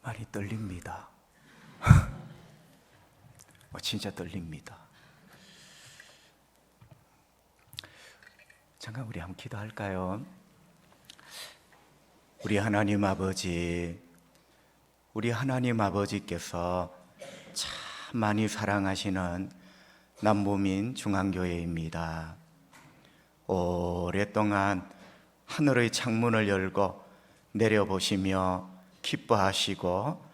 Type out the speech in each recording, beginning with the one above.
많이 떨립니다. 진짜 떨립니다. 잠깐 우리 한번 기도할까요? 우리 하나님 아버지께서 참 많이 사랑하시는 남부민 중앙교회입니다. 오랫동안 하늘의 창문을 열고 내려보시며 기뻐하시고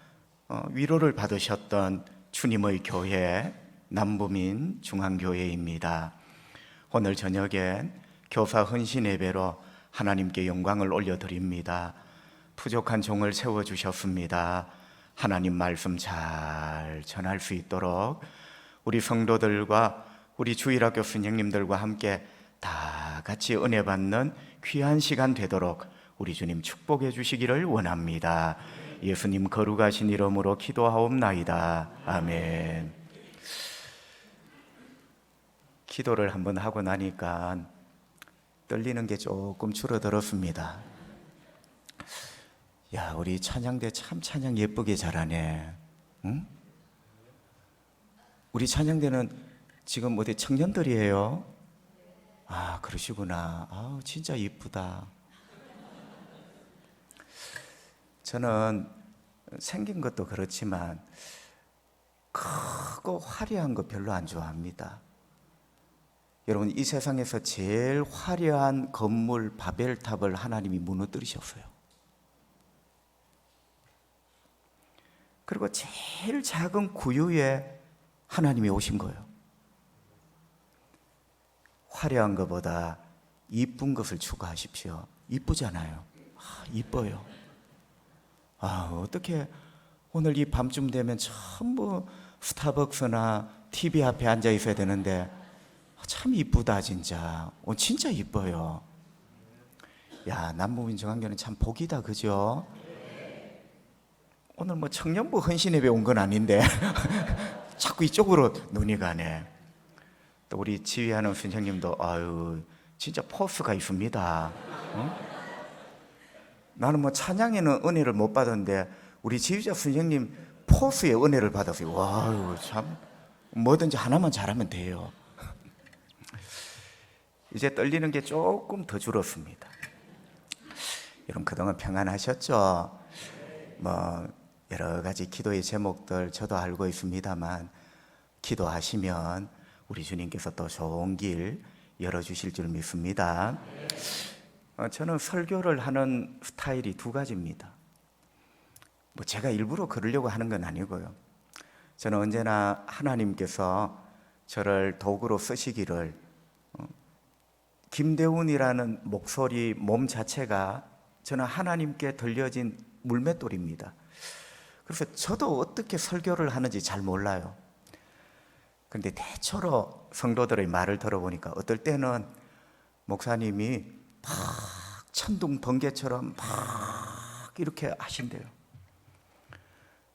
위로를 받으셨던 주님의 교회 남부민 중앙교회입니다. 오늘 저녁엔 교사 헌신 예배로 하나님께 영광을 올려드립니다. 부족한 종을 세워주셨습니다. 하나님 말씀 잘 전할 수 있도록 우리 성도들과 우리 주일학교 선생님들과 함께 다 같이 은혜 받는 귀한 시간 되도록 우리 주님 축복해 주시기를 원합니다. 예수님 거룩하신 이름으로 기도하옵나이다. 아멘. 기도를 한번 하고 나니까 떨리는 게 조금 줄어들었습니다. 야, 우리 찬양대 참 찬양 예쁘게 잘하네. 응? 우리 찬양대는 지금 어디 청년들이에요? 아, 그러시구나. 아, 진짜 이쁘다. 저는 생긴 것도 그렇지만 크고 화려한 거 별로 안 좋아합니다. 여러분, 이 세상에서 제일 화려한 건물 바벨탑을 하나님이 무너뜨리셨어요. 그리고 제일 작은 구유에 하나님이 오신 거예요. 화려한 것보다 이쁜 것을 추구하십시오. 이쁘잖아요. 이뻐요. 어떻게 오늘 이 밤쯤 되면 전부 스타벅스나 TV 앞에 앉아 있어야 되는데 참 이쁘다 진짜. 진짜 이뻐요. 야, 남부민 중앙교회는 참 복이다, 그죠? 오늘 뭐 청년부 헌신예배 온 건 아닌데 자꾸 이쪽으로 눈이 가네. 또 우리 지휘하는 선생님도 아유 진짜 포스가 있습니다. 나는 뭐 찬양에는 은혜를 못 받았는데 우리 지휘자 선생님 포스에 은혜를 받았어요. 와, 참 뭐든지 하나만 잘하면 돼요. 이제 떨리는 게 조금 더 줄었습니다. 여러분 그동안 평안하셨죠? 뭐 여러 가지 기도의 제목들 저도 알고 있습니다만 기도하시면 우리 주님께서 또 좋은 길 열어주실 줄 믿습니다. 저는 설교를 하는 스타일이 두 가지입니다. 뭐 제가 일부러 그러려고 하는 건 아니고요. 저는 언제나 하나님께서 저를 도구로 쓰시기를 김대훈이라는 목소리 몸 자체가 저는 하나님께 들려진 물맷돌입니다. 그래서 저도 어떻게 설교를 하는지 잘 몰라요. 그런데 대체로 성도들의 말을 들어보니까 어떨 때는 목사님이 막 천둥 번개처럼 막 이렇게 하신대요.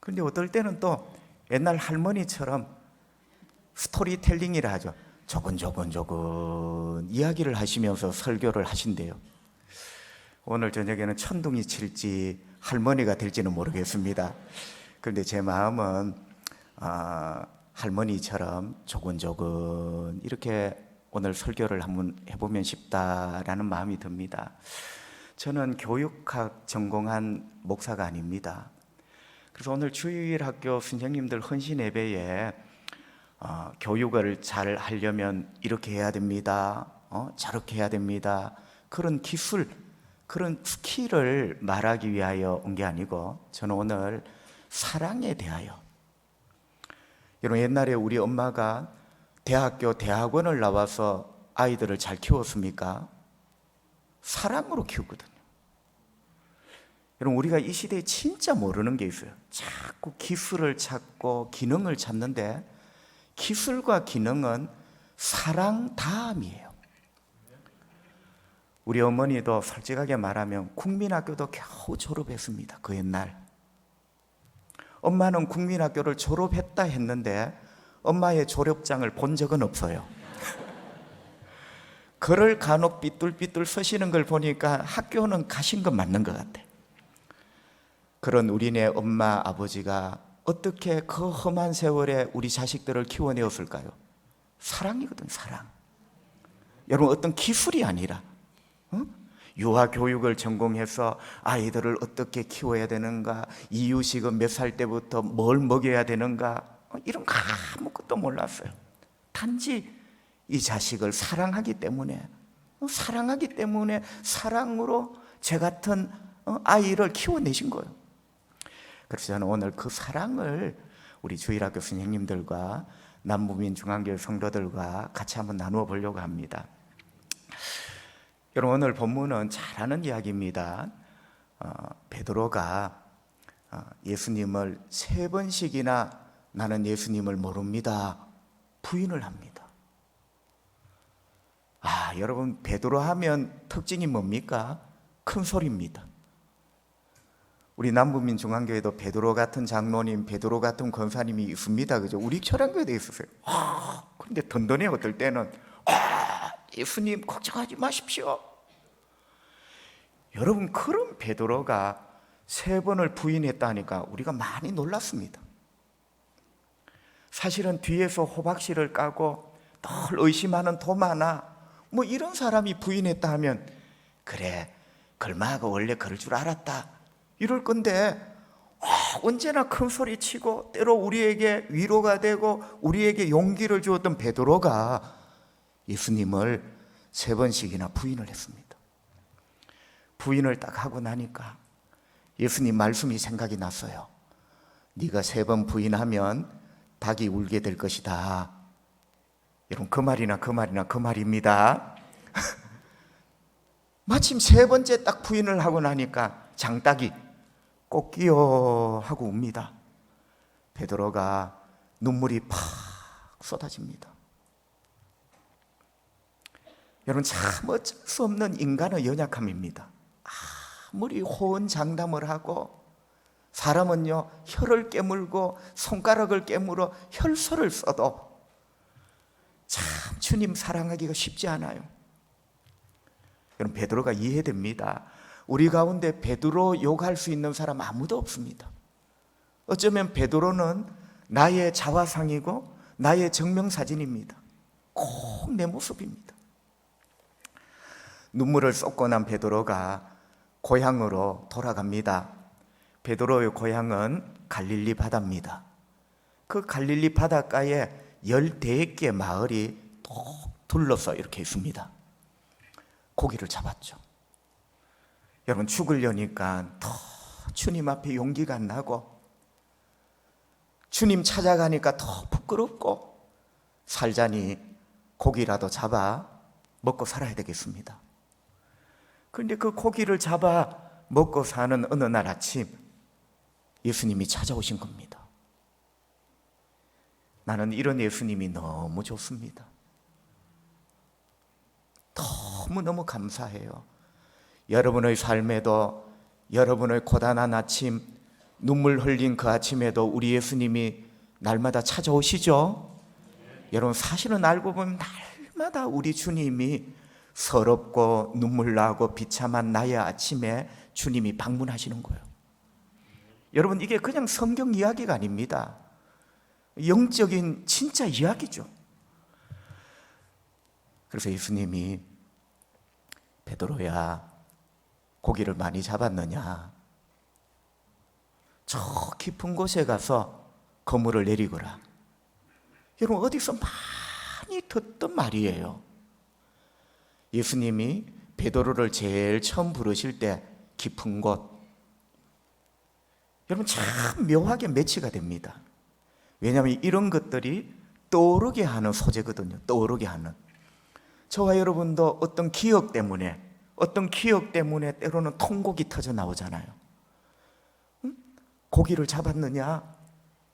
그런데 어떨 때는 또 옛날 할머니처럼 스토리텔링이라 하죠. 조근조근 이야기를 하시면서 설교를 하신대요. 오늘 저녁에는 천둥이 칠지 할머니가 될지는 모르겠습니다. 그런데 제 마음은 할머니처럼 조근조근 이렇게 오늘 설교를 한번 해보면 싶다라는 마음이 듭니다. 저는 교육학 전공한 목사가 아닙니다. 그래서 오늘 주일학교 선생님들 헌신 예배에 교육을 잘 하려면 이렇게 해야 됩니다. 저렇게 해야 됩니다. 그런 기술, 그런 스킬을 말하기 위하여 온 게 아니고 저는 오늘 사랑에 대하여. 여러분 옛날에 우리 엄마가 대학교, 대학원을 나와서 아이들을 잘 키웠습니까? 사랑으로 키웠거든요. 여러분 우리가 이 시대에 진짜 모르는 게 있어요. 자꾸 기술을 찾고 기능을 찾는데 기술과 기능은 사랑 다음이에요. 우리 어머니도 솔직하게 말하면 국민학교도 겨우 졸업했습니다. 그 옛날 엄마는 국민학교를 졸업했다 했는데 엄마의 졸업장을 본 적은 없어요. 글을 간혹 삐뚤삐뚤 쓰시는 걸 보니까 학교는 가신 건 맞는 것 같아. 그런 우리네 엄마 아버지가 어떻게 그 험한 세월에 우리 자식들을 키워내었을까요? 사랑이거든, 사랑. 여러분, 어떤 기술이 아니라 유아 교육을 전공해서 아이들을 어떻게 키워야 되는가, 이유식은 몇 살 때부터 뭘 먹여야 되는가, 이런 거 아무것도 몰랐어요. 단지 이 자식을 사랑하기 때문에 사랑으로 제 같은 아이를 키워내신 거예요. 그래서 저는 오늘 그 사랑을 우리 주일학교 선생님들과 남부민 중앙교회 성도들과 같이 한번 나누어 보려고 합니다. 여러분, 오늘 본문은 잘 아는 이야기입니다. 베드로가 예수님을 3번씩이나 나는 예수님을 모릅니다 부인을 합니다. 여러분, 베드로 하면 특징이 뭡니까? 큰 소리입니다. 우리 남부민 중앙교회도 베드로 같은 장로님, 베드로 같은 권사님이 있습니다. 그죠? 우리 철양교회도 있었어요. 그런데 던던해요. 어떨 때는 예수님 걱정하지 마십시오. 여러분, 그런 베드로가 3번을 부인했다니까 우리가 많이 놀랐습니다. 사실은 뒤에서 호박씨를 까고 늘 의심하는 도마나 이런 사람이 부인했다 하면 그래, 걸마가 원래 그럴 줄 알았다 이럴 건데 언제나 큰 소리 치고 때로 우리에게 위로가 되고 우리에게 용기를 주었던 베드로가 예수님을 3번씩이나 부인을 했습니다. 부인을 딱 하고 나니까 예수님 말씀이 생각이 났어요. 네가 3번 부인하면 닭이 울게 될 것이다. 여러분, 그 말입니다. 마침 3번째 딱 부인을 하고 나니까 장닭이 꼭끼요 하고 웁니다. 베드로가 눈물이 팍 쏟아집니다. 여러분, 참 어쩔 수 없는 인간의 연약함입니다. 아무리 호언장담을 하고 사람은요, 혀를 깨물고 손가락을 깨물어 혈서를 써도 참 주님 사랑하기가 쉽지 않아요. 여러분, 베드로가 이해됩니다. 우리 가운데 베드로 욕할 수 있는 사람 아무도 없습니다. 어쩌면 베드로는 나의 자화상이고 나의 증명사진입니다. 꼭 내 모습입니다. 눈물을 쏟고 난 베드로가 고향으로 돌아갑니다. 베드로의 고향은 갈릴리 바다입니다. 그 갈릴리 바닷가에 14개 마을이 톡 둘러서 이렇게 있습니다. 고기를 잡았죠. 여러분, 죽으려니까 더 주님 앞에 용기가 안 나고 주님 찾아가니까 더 부끄럽고 살자니 고기라도 잡아 먹고 살아야 되겠습니다. 그런데 그 고기를 잡아 먹고 사는 어느 날 아침 예수님이 찾아오신 겁니다. 나는 이런 예수님이 너무 좋습니다. 너무너무 감사해요. 여러분의 삶에도, 여러분의 고단한 아침, 눈물 흘린 그 아침에도 우리 예수님이 날마다 찾아오시죠? 여러분, 사실은 알고 보면 날마다 우리 주님이 서럽고 눈물 나고 비참한 나의 아침에 주님이 방문하시는 거예요. 여러분, 이게 그냥 성경 이야기가 아닙니다. 영적인 진짜 이야기죠. 그래서 예수님이 베드로야, 고기를 많이 잡았느냐? 저 깊은 곳에 가서 그물을 내리거라. 여러분, 어디서 많이 듣던 말이에요. 예수님이 베드로를 제일 처음 부르실 때 깊은 곳, 여러분, 참 묘하게 매치가 됩니다. 왜냐하면 이런 것들이 떠오르게 하는 소재거든요. 떠오르게 하는. 저와 여러분도 어떤 기억 때문에 때로는 통곡이 터져 나오잖아요. 고기를 잡았느냐?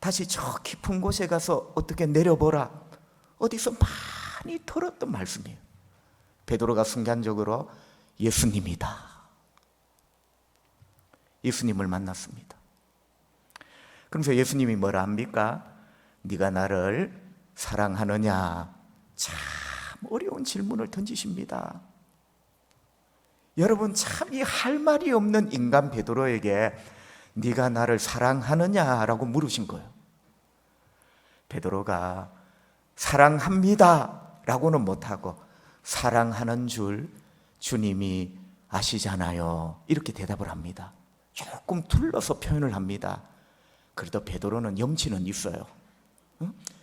다시 저 깊은 곳에 가서 어떻게 내려보라. 어디서 많이 들었던 말씀이에요. 베드로가 순간적으로 예수님이다. 예수님을 만났습니다. 그러면서 예수님이 뭐라 합니까? 네가 나를 사랑하느냐? 참 어려운 질문을 던지십니다. 여러분, 참 이 할 말이 없는 인간 베드로에게 네가 나를 사랑하느냐라고 물으신 거예요. 베드로가 사랑합니다 라고는 못하고 사랑하는 줄 주님이 아시잖아요, 이렇게 대답을 합니다. 조금 둘러서 표현을 합니다. 그래도 베드로는 염치는 있어요.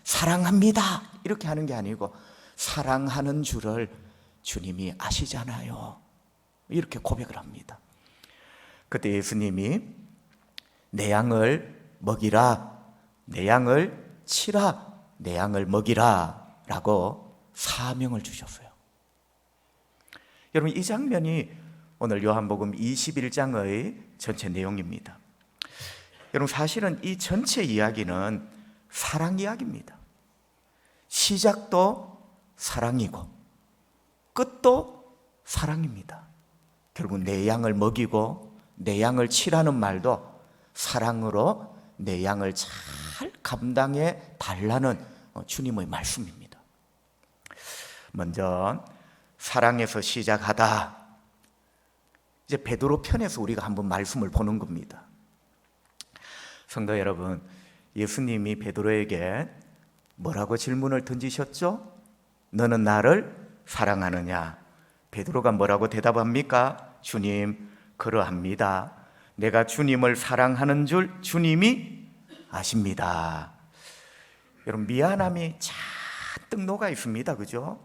사랑합니다 이렇게 하는 게 아니고 사랑하는 줄을 주님이 아시잖아요, 이렇게 고백을 합니다. 그때 예수님이 내 양을 먹이라, 내 양을 치라, 내 양을 먹이라 라고 사명을 주셨어요. 여러분, 이 장면이 오늘 요한복음 21장의 전체 내용입니다. 여러분, 사실은 이 전체 이야기는 사랑 이야기입니다. 시작도 사랑이고 끝도 사랑입니다. 결국 내 양을 먹이고 내 양을 치라는 말도 사랑으로 내 양을 잘 감당해 달라는 주님의 말씀입니다. 먼저 사랑에서 시작하다. 이제 베드로 편에서 우리가 한번 말씀을 보는 겁니다. 성도 여러분, 예수님이 베드로에게 뭐라고 질문을 던지셨죠? 너는 나를 사랑하느냐? 베드로가 뭐라고 대답합니까? 주님, 그러합니다. 내가 주님을 사랑하는 줄 주님이 아십니다. 여러분, 미안함이 잔뜩 녹아 있습니다. 그죠?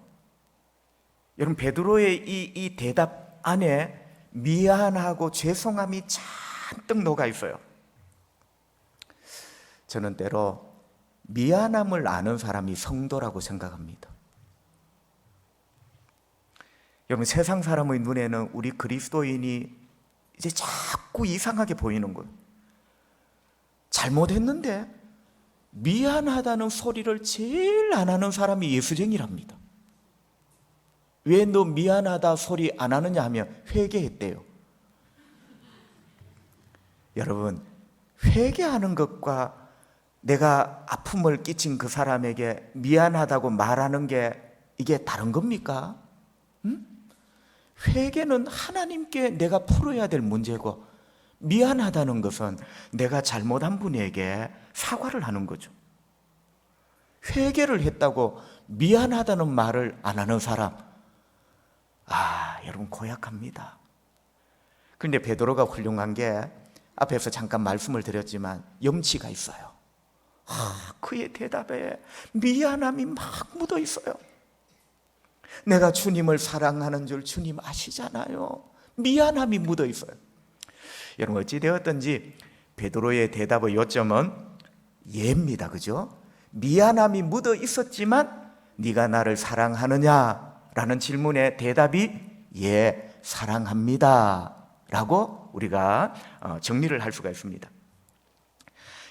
여러분, 베드로의 이 대답 안에 미안하고 죄송함이 잔뜩 녹아 있어요. 저는 때로 미안함을 아는 사람이 성도라고 생각합니다. 여러분, 세상 사람의 눈에는 우리 그리스도인이 이제 자꾸 이상하게 보이는 거예요. 잘못했는데 미안하다는 소리를 제일 안 하는 사람이 예수쟁이랍니다. 왜 너 미안하다 소리 안 하느냐 하면 회개했대요. 여러분, 회개하는 것과 내가 아픔을 끼친 그 사람에게 미안하다고 말하는 게 이게 다른 겁니까? 회개는 하나님께 내가 풀어야 될 문제고, 미안하다는 것은 내가 잘못한 분에게 사과를 하는 거죠. 회개를 했다고 미안하다는 말을 안 하는 사람, 여러분 고약합니다. 그런데 베드로가 훌륭한 게 앞에서 잠깐 말씀을 드렸지만 염치가 있어요. 그의 대답에 미안함이 막 묻어 있어요. 내가 주님을 사랑하는 줄 주님 아시잖아요. 미안함이 묻어 있어요. 여러분, 어찌되었든지 베드로의 대답의 요점은 예입니다. 그죠? 미안함이 묻어 있었지만 네가 나를 사랑하느냐라는 질문에 대답이 예, 사랑합니다 라고 우리가 정리를 할 수가 있습니다.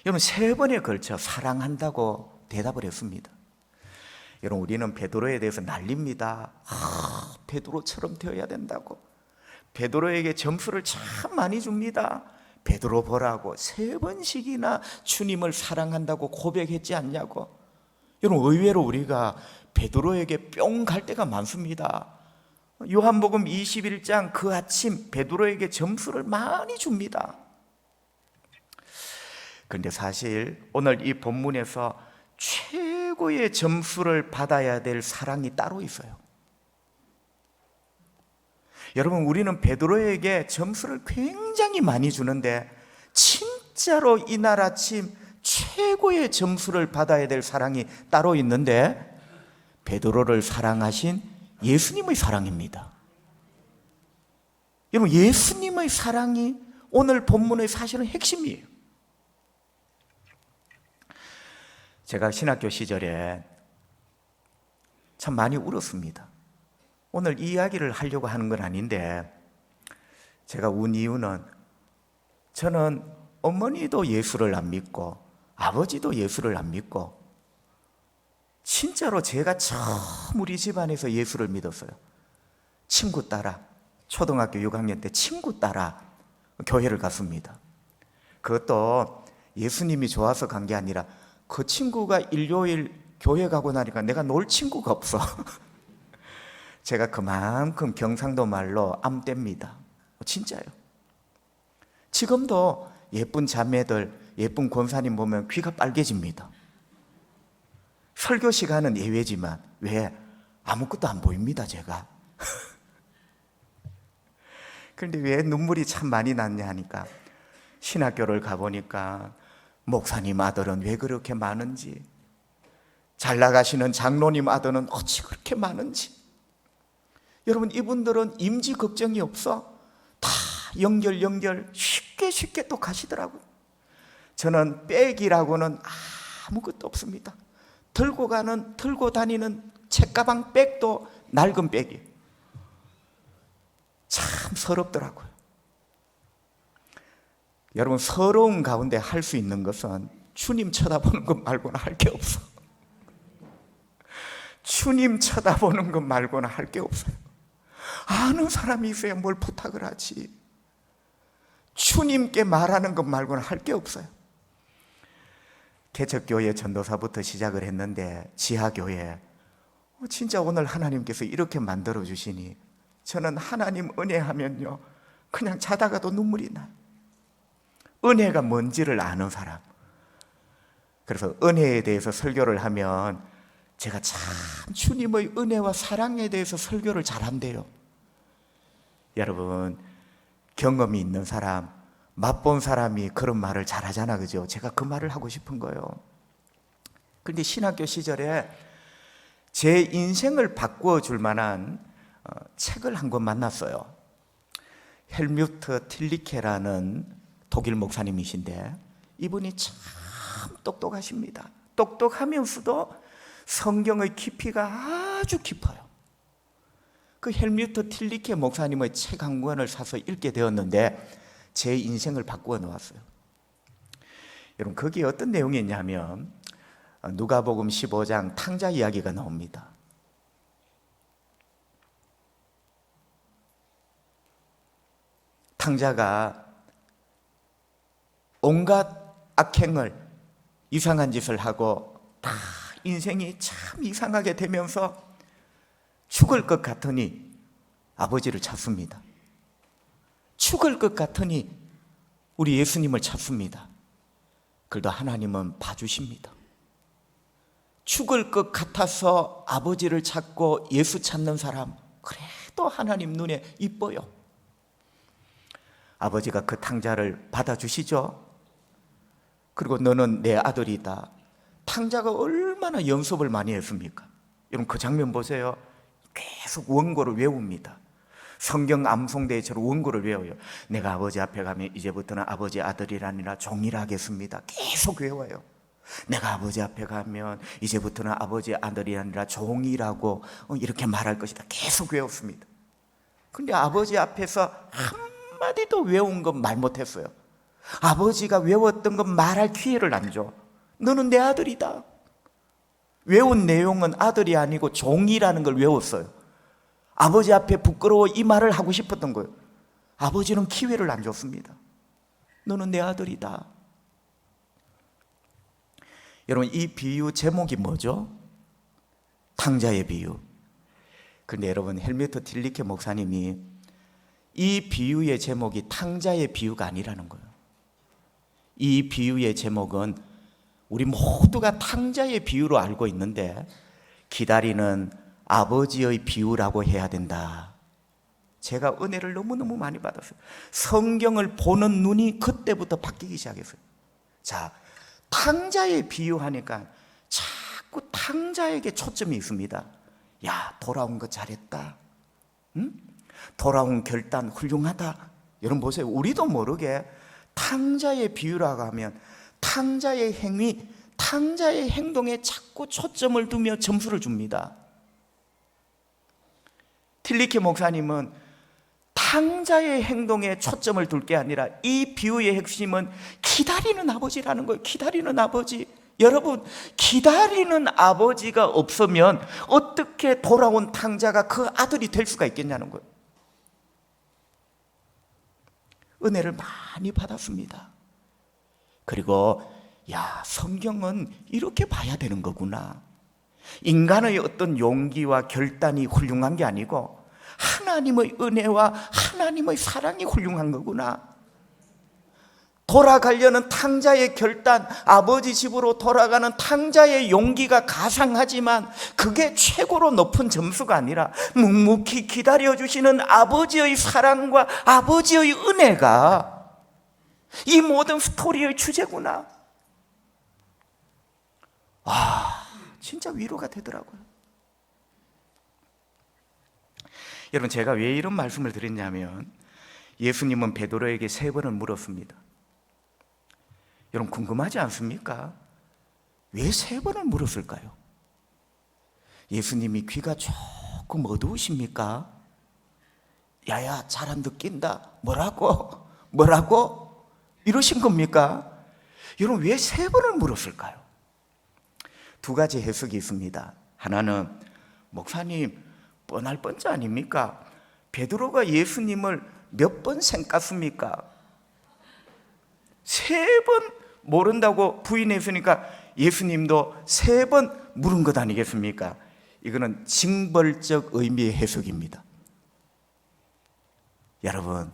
여러분, 3번에 걸쳐 사랑한다고 대답을 했습니다. 여러분, 우리는 베드로에 대해서 난립니다. 베드로처럼 되어야 된다고. 베드로에게 점수를 참 많이 줍니다. 베드로 보라고 3번씩이나 주님을 사랑한다고 고백했지 않냐고. 여러분, 의외로 우리가 베드로에게 뿅 갈 때가 많습니다. 요한복음 21장 그 아침 베드로에게 점수를 많이 줍니다. 그런데 사실 오늘 이 본문에서 최고의 점수를 받아야 될 사랑이 따로 있어요. 여러분, 우리는 베드로에게 점수를 굉장히 많이 주는데 진짜로 이날 아침 최고의 점수를 받아야 될 사랑이 따로 있는데 베드로를 사랑하신 예수님의 사랑입니다. 여러분, 예수님의 사랑이 오늘 본문의 사실은 핵심이에요. 제가 신학교 시절에 참 많이 울었습니다. 오늘 이 이야기를 하려고 하는 건 아닌데, 제가 운 이유는 저는 어머니도 예수를 안 믿고 아버지도 예수를 안 믿고 진짜로 제가 처음 우리 집안에서 예수를 믿었어요. 친구 따라, 초등학교 6학년 때 친구 따라 교회를 갔습니다. 그것도 예수님이 좋아서 간 게 아니라 그 친구가 일요일 교회 가고 나니까 내가 놀 친구가 없어. 제가 그만큼 경상도 말로 암떼입니다. 진짜요. 지금도 예쁜 자매들, 예쁜 권사님 보면 귀가 빨개집니다. 설교 시간은 예외지만 왜? 아무것도 안 보입니다, 제가. 그런데 왜 눈물이 참 많이 났냐 하니까 신학교를 가보니까 목사님 아들은 왜 그렇게 많은지, 잘 나가시는 장로님 아들은 어찌 그렇게 많은지. 여러분, 이분들은 임지 걱정이 없어. 다 연결 쉽게 또 가시더라고요. 저는 백이라고는 아무것도 없습니다. 들고 다니는 책가방 백도 낡은 백이에요. 참 서럽더라고요. 여러분, 서러운 가운데 할 수 있는 것은 주님 쳐다보는 것 말고는 할 게 없어. 주님 쳐다보는 것 말고는 할 게 없어요. 아는 사람이 있어야 뭘 부탁을 하지. 주님께 말하는 것 말고는 할 게 없어요. 개척교회 전도사부터 시작을 했는데 지하교회, 진짜 오늘 하나님께서 이렇게 만들어 주시니 저는 하나님 은혜 하면요 그냥 자다가도 눈물이 나요. 은혜가 뭔지를 아는 사람. 그래서 은혜에 대해서 설교를 하면 제가 참 주님의 은혜와 사랑에 대해서 설교를 잘한대요. 여러분, 경험이 있는 사람, 맛본 사람이 그런 말을 잘하잖아, 그죠? 제가 그 말을 하고 싶은 거예요. 그런데 신학교 시절에 제 인생을 바꾸어 줄 만한 책을 한 권 만났어요. 헬뮤트 틸리케라는 독일 목사님이신데 이분이 참 똑똑하십니다. 똑똑하면서도 성경의 깊이가 아주 깊어요. 그 헬뮤트 틸리케 목사님의 책 한 권을 사서 읽게 되었는데 제 인생을 바꾸어 놓았어요. 여러분, 거기에 어떤 내용이 있냐면 누가복음 15장 탕자 이야기가 나옵니다. 탕자가 온갖 악행을, 이상한 짓을 하고 다 인생이 참 이상하게 되면서 죽을 것 같으니 아버지를 찾습니다. 죽을 것 같으니 우리 예수님을 찾습니다. 그래도 하나님은 봐주십니다. 죽을 것 같아서 아버지를 찾고 예수 찾는 사람, 그래도 하나님 눈에 이뻐요. 아버지가 그 탕자를 받아주시죠. 그리고 너는 내 아들이다. 탕자가 얼마나 연습을 많이 했습니까? 여러분, 그 장면 보세요. 계속 원고를 외웁니다. 성경 암송대회처럼 원고를 외워요. 내가 아버지 앞에 가면 이제부터는 아버지 아들이라 아니라 종이라 하겠습니다. 계속 외워요. 내가 아버지 앞에 가면 이제부터는 아버지 아들이 아니라 종이라고 이렇게 말할 것이다. 계속 외웠습니다. 근데 아버지 앞에서 한마디도 외운 건 말 못했어요. 아버지가 외웠던 건 말할 기회를 안 줘. 너는 내 아들이다. 외운 내용은 아들이 아니고 종이라는 걸 외웠어요. 아버지 앞에 부끄러워 이 말을 하고 싶었던 거예요. 아버지는 기회를 안 줬습니다. 너는 내 아들이다. 여러분, 이 비유 제목이 뭐죠? 탕자의 비유. 그런데 여러분, 헬뮤트 틸리케 목사님이 이 비유의 제목이 탕자의 비유가 아니라는 거예요. 이 비유의 제목은 우리 모두가 탕자의 비유로 알고 있는데 기다리는 아버지의 비유라고 해야 된다. 제가 은혜를 너무너무 많이 받았어요. 성경을 보는 눈이 그때부터 바뀌기 시작했어요. 자, 탕자의 비유하니까 자꾸 탕자에게 초점이 있습니다. 야, 돌아온 거 잘했다. 응? 돌아온 결단 훌륭하다. 여러분 보세요. 우리도 모르게 탕자의 비유라고 하면 탕자의 행위, 탕자의 행동에 자꾸 초점을 두며 점수를 줍니다. 틸리케 목사님은 탕자의 행동에 초점을 둘 게 아니라 이 비유의 핵심은 기다리는 아버지라는 거예요. 기다리는 아버지. 여러분, 기다리는 아버지가 없으면 어떻게 돌아온 탕자가 그 아들이 될 수가 있겠냐는 거예요. 은혜를 많이 받았습니다. 그리고 성경은 이렇게 봐야 되는 거구나. 인간의 어떤 용기와 결단이 훌륭한 게 아니고 하나님의 은혜와 하나님의 사랑이 훌륭한 거구나. 돌아가려는 탕자의 결단, 아버지 집으로 돌아가는 탕자의 용기가 가상하지만 그게 최고로 높은 점수가 아니라 묵묵히 기다려주시는 아버지의 사랑과 아버지의 은혜가 이 모든 스토리의 주제구나. 진짜 위로가 되더라고요. 여러분, 제가 왜 이런 말씀을 드렸냐면 예수님은 베드로에게 3번을 물었습니다. 여러분, 궁금하지 않습니까? 왜 3번을 물었을까요? 예수님이 귀가 조금 어두우십니까? 야야, 잘 안 듣긴다. 뭐라고? 이러신 겁니까? 여러분, 왜 3번을 물었을까요? 2가지 해석이 있습니다. 하나는, 목사님 뻔할 뻔자 아닙니까? 베드로가 예수님을 몇 번 생깠습니까? 3번 모른다고 부인했으니까 예수님도 3번 물은 것 아니겠습니까? 이거는 징벌적 의미의 해석입니다. 여러분,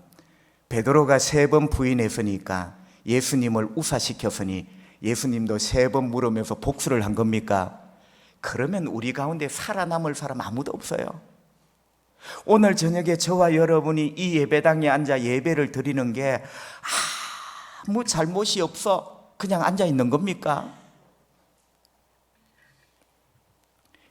베드로가 3번 부인했으니까 예수님을 우사시켰으니 예수님도 3번 물으면서 복수를 한 겁니까? 그러면 우리 가운데 살아남을 사람 아무도 없어요. 오늘 저녁에 저와 여러분이 이 예배당에 앉아 예배를 드리는 게 아무 잘못이 없어 그냥 앉아 있는 겁니까?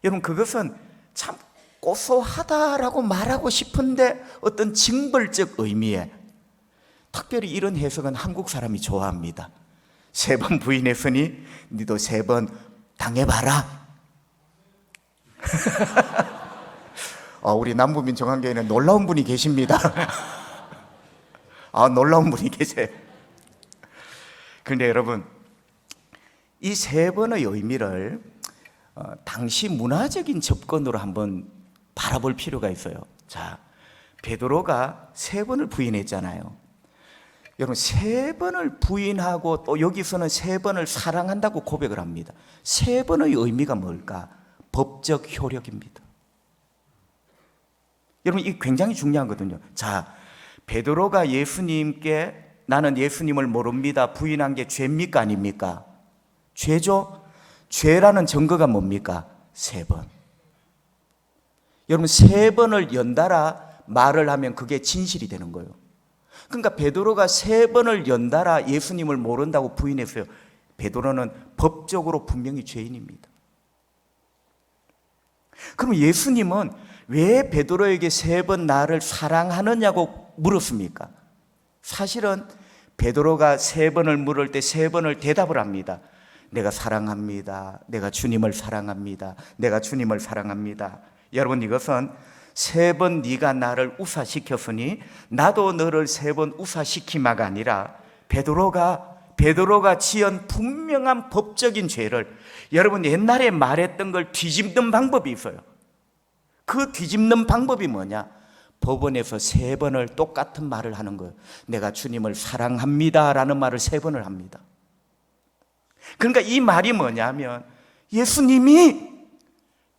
여러분, 그것은 참 고소하다라고 말하고 싶은데 어떤 징벌적 의미에, 특별히 이런 해석은 한국 사람이 좋아합니다. 3번 부인했으니 니도 3번 당해봐라. 우리 남부민정한교회는 놀라운 분이 계십니다. 놀라운 분이 계세요. 그런데 여러분, 이 3번의 의미를 당시 문화적인 접근으로 한번 바라볼 필요가 있어요. 자, 베드로가 3번을 부인했잖아요. 여러분, 3번을 부인하고 또 여기서는 3번을 사랑한다고 고백을 합니다. 3번의 의미가 뭘까? 법적 효력입니다. 여러분, 이게 굉장히 중요하거든요. 자, 베드로가 예수님께 나는 예수님을 모릅니다 부인한 게 죄입니까 아닙니까? 죄죠. 죄라는 증거가 뭡니까? 3번. 여러분, 3번을 연달아 말을 하면 그게 진실이 되는 거예요. 그러니까 베드로가 3번을 연달아 예수님을 모른다고 부인했어요. 베드로는 법적으로 분명히 죄인입니다. 그럼 예수님은 왜 베드로에게 3번 나를 사랑하느냐고 물었습니까? 사실은 베드로가 3번을 물을 때 3번을 대답을 합니다. 내가 사랑합니다. 내가 주님을 사랑합니다. 내가 주님을 사랑합니다. 여러분, 이것은 3번 네가 나를 우사시켰으니 나도 너를 3번 우사시키마가 아니라 베드로가 지은 분명한 법적인 죄를, 여러분 옛날에 말했던 걸 뒤집는 방법이 있어요. 그 뒤집는 방법이 뭐냐? 법원에서 3번을 똑같은 말을 하는 거예요. 내가 주님을 사랑합니다 라는 말을 3번을 합니다. 그러니까 이 말이 뭐냐면 예수님이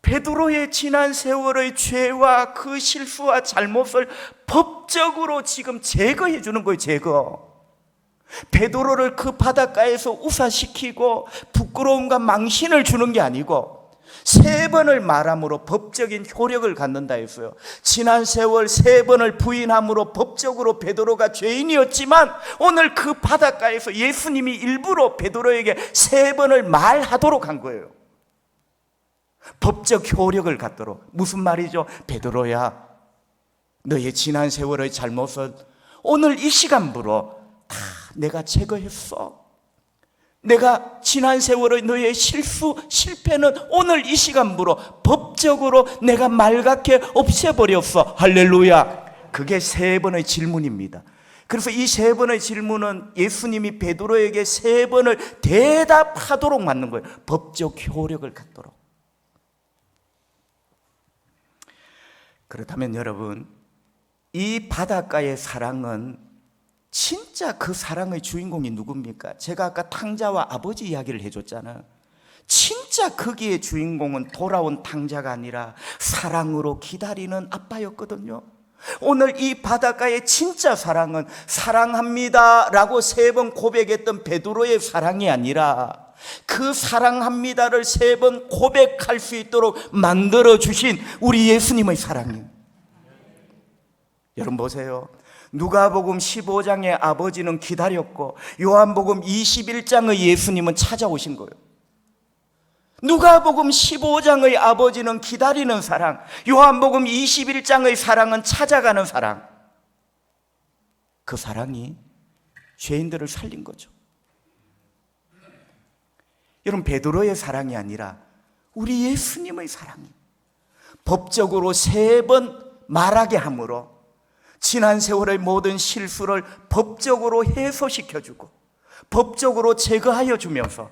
베드로의 지난 세월의 죄와 그 실수와 잘못을 법적으로 지금 제거해 주는 거예요. 제거. 베드로를 그 바닷가에서 우사시키고 부끄러움과 망신을 주는 게 아니고 3번을 말함으로 법적인 효력을 갖는다 했어요. 지난 세월 3번을 부인함으로 법적으로 베드로가 죄인이었지만 오늘 그 바닷가에서 예수님이 일부러 베드로에게 3번을 말하도록 한 거예요. 법적 효력을 갖도록. 무슨 말이죠? 베드로야, 너의 지난 세월의 잘못은 오늘 이 시간부로 다 내가 제거했어. 내가 지난 세월의 너의 실수, 실패는 오늘 이 시간부로 법적으로 내가 말갛게 없애버렸어. 할렐루야. 그게 3번의 질문입니다. 그래서 이 3번의 질문은 예수님이 베드로에게 3번을 대답하도록 만든 거예요. 법적 효력을 갖도록. 그렇다면 여러분, 이 바닷가의 사랑은 진짜 그 사랑의 주인공이 누굽니까? 제가 아까 탕자와 아버지 이야기를 해줬잖아요. 진짜 거기에 주인공은 돌아온 탕자가 아니라 사랑으로 기다리는 아빠였거든요. 오늘 이 바닷가의 진짜 사랑은 사랑합니다 라고 3번 고백했던 베드로의 사랑이 아니라 그 사랑합니다를 3번 고백할 수 있도록 만들어주신 우리 예수님의 사랑이에요. 여러분 보세요. 누가복음 15장의 아버지는 기다렸고 요한복음 21장의 예수님은 찾아오신 거예요. 누가복음 15장의 아버지는 기다리는 사랑, 요한복음 21장의 사랑은 찾아가는 사랑. 그 사랑이 죄인들을 살린 거죠. 여러분, 베드로의 사랑이 아니라 우리 예수님의 사랑이 법적으로 3번 말하게 함으로 지난 세월의 모든 실수를 법적으로 해소시켜주고 법적으로 제거하여 주면서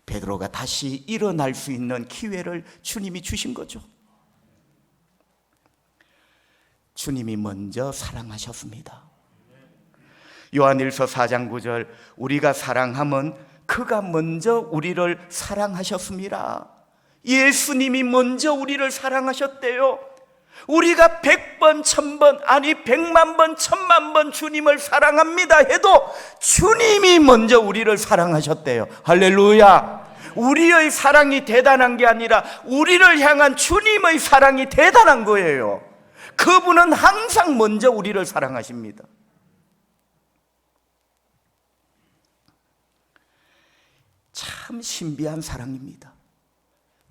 베드로가 다시 일어날 수 있는 기회를 주님이 주신 거죠. 주님이 먼저 사랑하셨습니다. 요한일서 4장 9절, 우리가 사랑함은 그가 먼저 우리를 사랑하셨습니다. 예수님이 먼저 우리를 사랑하셨대요. 우리가 100번, 1000번, 아니 100만 번, 1000만 번 주님을 사랑합니다 해도 주님이 먼저 우리를 사랑하셨대요. 할렐루야. 우리의 사랑이 대단한 게 아니라 우리를 향한 주님의 사랑이 대단한 거예요. 그분은 항상 먼저 우리를 사랑하십니다. 참 신비한 사랑입니다.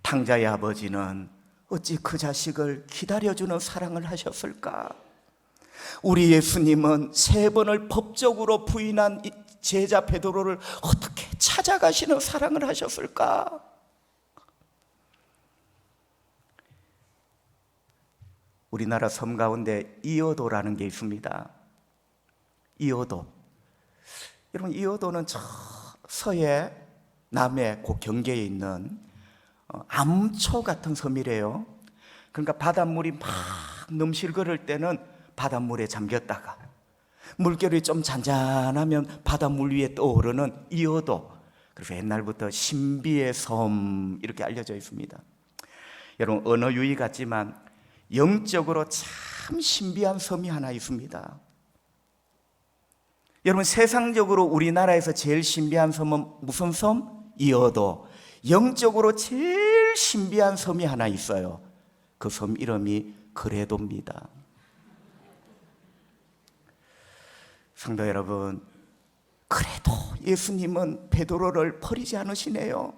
탕자의 아버지는 어찌 그 자식을 기다려주는 사랑을 하셨을까? 우리 예수님은 3번을 법적으로 부인한 제자 베드로를 어떻게 찾아가시는 사랑을 하셨을까? 우리나라 섬 가운데 이어도라는 게 있습니다. 이어도. 여러분, 이어도는 저 서해 남해 그 경계에 있는 암초 같은 섬이래요. 그러니까 바닷물이 막 넘실거릴 때는 바닷물에 잠겼다가 물결이 좀 잔잔하면 바닷물 위에 떠오르는 이어도. 그래서 옛날부터 신비의 섬 이렇게 알려져 있습니다. 여러분, 언어 유희 같지만 영적으로 참 신비한 섬이 하나 있습니다. 여러분, 세상적으로 우리나라에서 제일 신비한 섬은 무슨 섬? 이어도. 영적으로 제일 신비한 섬이 하나 있어요. 그 섬 이름이 그레도입니다. 성도 여러분, 그래도 예수님은 베드로를 버리지 않으시네요.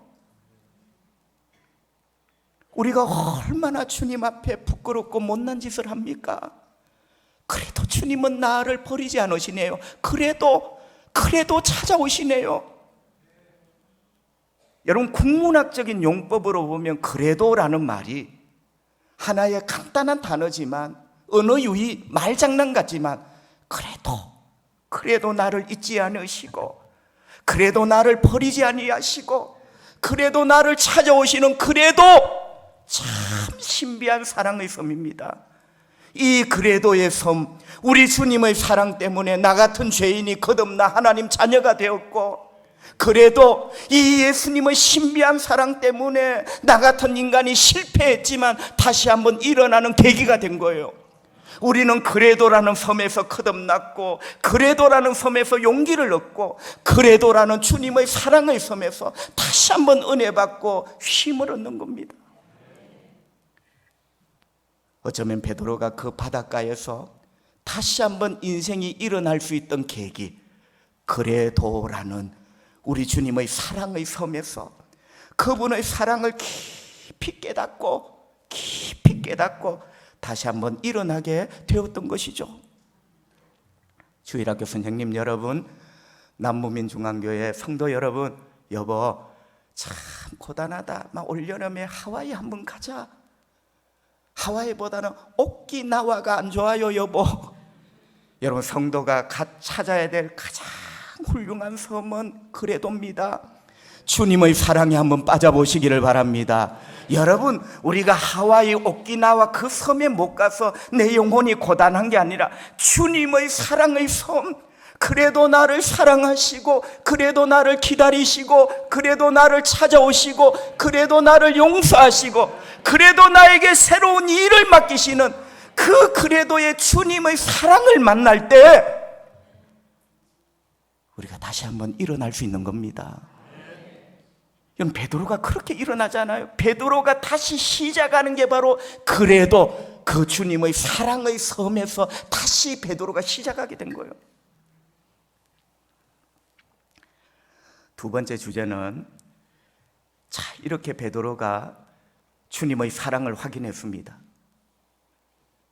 우리가 얼마나 주님 앞에 부끄럽고 못난 짓을 합니까? 그래도 주님은 나를 버리지 않으시네요. 그래도 찾아오시네요. 여러분, 국문학적인 용법으로 보면 그래도라는 말이 하나의 간단한 단어지만 언어 유희 말장난 같지만 그래도 나를 잊지 않으시고 그래도 나를 버리지 아니하시고 그래도 나를 찾아오시는 그래도 참 신비한 사랑의 섬입니다. 이 그래도의 섬, 우리 주님의 사랑 때문에 나 같은 죄인이 거듭나 하나님 자녀가 되었고, 그래도 이 예수님의 신비한 사랑 때문에 나 같은 인간이 실패했지만 다시 한번 일어나는 계기가 된 거예요. 우리는 그래도라는 섬에서 거듭났고, 그래도라는 섬에서 용기를 얻고, 그래도라는 주님의 사랑의 섬에서 다시 한번 은혜 받고 힘을 얻는 겁니다. 어쩌면 베드로가 그 바닷가에서 다시 한번 인생이 일어날 수 있던 계기, 그래도라는 우리 주님의 사랑의 섬에서 그분의 사랑을 깊이 깨닫고 다시 한번 일어나게 되었던 것이죠. 주일학교 선생님 여러분, 남무민중앙교회 성도 여러분, 여보 참 고단하다, 막 올여름에 하와이 한번 가자. 하와이보다는 오키나와가 안 좋아요 여보. 여러분, 성도가 찾아야 될 가장 훌륭한 섬은 그래도입니다. 주님의 사랑에 한번 빠져보시기를 바랍니다. 여러분, 우리가 하와이, 오키나와 그 섬에 못 가서 내 영혼이 고단한 게 아니라 주님의 사랑의 섬, 그래도 나를 사랑하시고, 그래도 나를 기다리시고, 그래도 나를 찾아오시고, 그래도 나를 용서하시고, 그래도 나에게 새로운 일을 맡기시는 그 그레도의 주님의 사랑을 만날 때 우리가 다시 한번 일어날 수 있는 겁니다. 여러분, 베드로가 그렇게 일어나잖아요. 베드로가 다시 시작하는 게 바로 그래도 그 주님의 사랑의 섬에서 다시 베드로가 시작하게 된 거예요. 두 번째 주제는, 자, 이렇게 베드로가 주님의 사랑을 확인했습니다.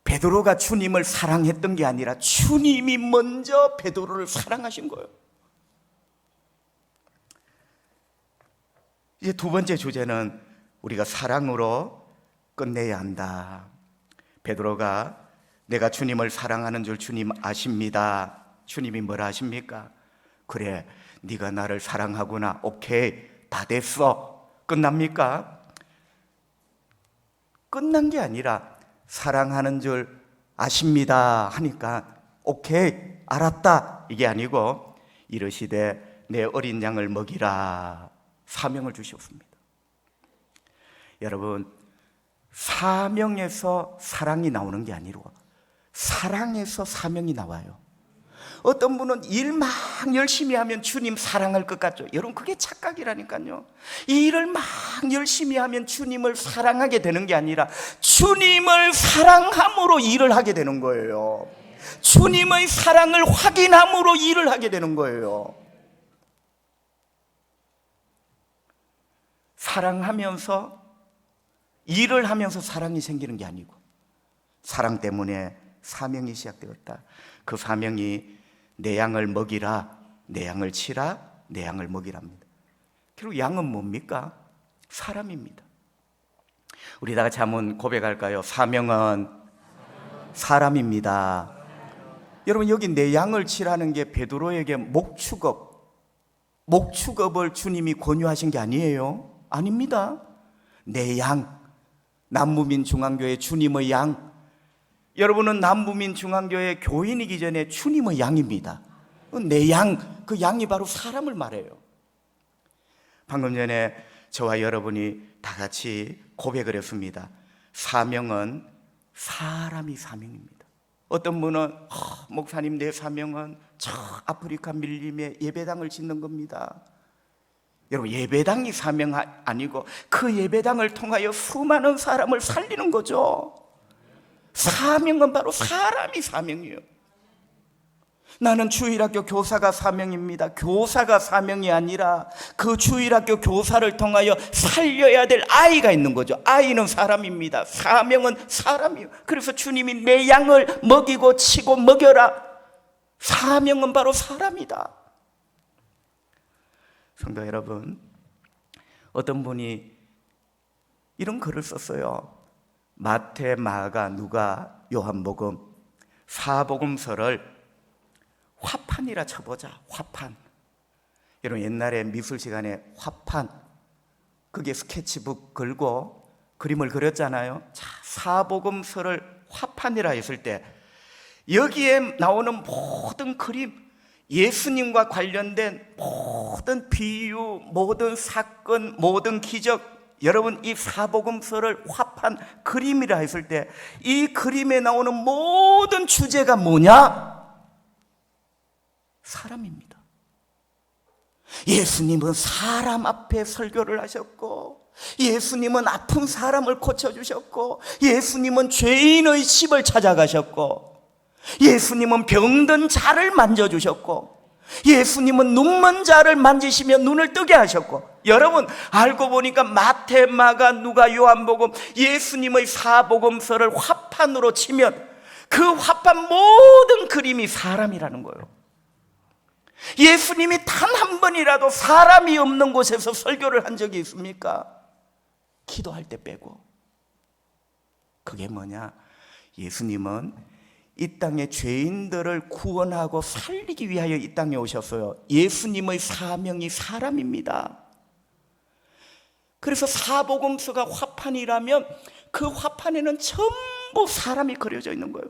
베드로가 주님을 사랑했던 게 아니라 주님이 먼저 베드로를 사랑하신 거예요. 이제 두 번째 주제는 우리가 사랑으로 끝내야 한다. 베드로가 내가 주님을 사랑하는 줄 주님 아십니다. 주님이 뭐라 하십니까? 그래, 네가 나를 사랑하구나. 오케이, 다 됐어. 끝납니까? 끝난 게 아니라 사랑하는 줄 아십니다 하니까 오케이, 알았다, 이게 아니고 이르시되 내 어린 양을 먹이라, 사명을 주셨습니다. 여러분, 사명에서 사랑이 나오는 게 아니고 사랑에서 사명이 나와요. 어떤 분은 일 막 열심히 하면 주님 사랑할 것 같죠. 여러분, 그게 착각이라니까요. 이 일을 막 열심히 하면 주님을 사랑하게 되는 게 아니라 주님을 사랑함으로 일을 하게 되는 거예요. 주님의 사랑을 확인함으로 일을 하게 되는 거예요. 사랑하면서, 일을 하면서 사랑이 생기는 게 아니고 사랑 때문에 사명이 시작되었다. 그 사명이 내 양을 먹이라, 내 양을 치라, 내 양을 먹이랍니다. 결국 양은 뭡니까? 사람입니다. 우리 다 같이 한번 고백할까요? 사명은 사람입니다. 여러분, 여기 내 양을 치라는 게 베드로에게 목축업을 주님이 권유하신 게 아니에요. 아닙니다. 내 양, 남무민 중앙교회 주님의 양. 여러분은 남무민 중앙교회 교인이기 전에 주님의 양입니다. 내 양, 그 양이 바로 사람을 말해요. 방금 전에 저와 여러분이 다 같이 고백을 했습니다. 사명은 사람이 사명입니다. 어떤 분은 목사님, 내 사명은 저 아프리카 밀림에 예배당을 짓는 겁니다. 여러분, 예배당이 사명 아니고 그 예배당을 통하여 수많은 사람을 살리는 거죠. 사명은 바로 사람이 사명이에요. 나는 주일학교 교사가 사명입니다. 교사가 사명이 아니라 그 주일학교 교사를 통하여 살려야 될 아이가 있는 거죠. 아이는 사람입니다. 사명은 사람이에요. 그래서 주님이 내 양을 먹이고 치고 먹여라. 사명은 바로 사람이다. 성도 여러분, 어떤 분이 이런 글을 썼어요. 마태, 마가, 누가, 요한복음, 사복음서를 화판이라 쳐보자. 화판. 여러분, 옛날에 미술 시간에 화판, 그게 스케치북 걸고 그림을 그렸잖아요. 자, 사복음서를 화판이라 했을 때 여기에 나오는 모든 그림, 예수님과 관련된 모든 비유, 모든 사건, 모든 기적, 여러분, 이 사복음서를 화판, 그림이라 했을 때 이 그림에 나오는 모든 주제가 뭐냐? 사람입니다. 예수님은 사람 앞에 설교를 하셨고, 예수님은 아픈 사람을 고쳐주셨고, 예수님은 죄인의 집을 찾아가셨고, 예수님은 병든 자를 만져주셨고, 예수님은 눈먼 자를 만지시며 눈을 뜨게 하셨고, 여러분, 알고 보니까 마태, 마가, 누가, 요한복음, 예수님의 사복음서를 화판으로 치면 그 화판 모든 그림이 사람이라는 거예요. 예수님이 단 한 번이라도 사람이 없는 곳에서 설교를 한 적이 있습니까? 기도할 때 빼고. 그게 뭐냐? 예수님은 이 땅의 죄인들을 구원하고 살리기 위하여 이 땅에 오셨어요. 예수님의 사명이 사람입니다. 그래서 사복음서가 화판이라면 그 화판에는 전부 사람이 그려져 있는 거예요.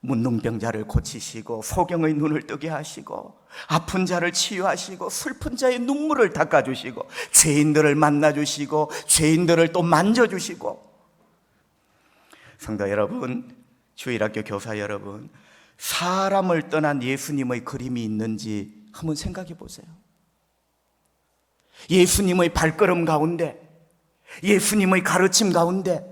문둥병자를 고치시고, 소경의 눈을 뜨게 하시고, 아픈 자를 치유하시고, 슬픈 자의 눈물을 닦아주시고, 죄인들을 만나주시고, 죄인들을 또 만져주시고, 성도 여러분, 주일학교 교사 여러분, 사람을 떠난 예수님의 그림이 있는지 한번 생각해 보세요. 예수님의 발걸음 가운데, 예수님의 가르침 가운데,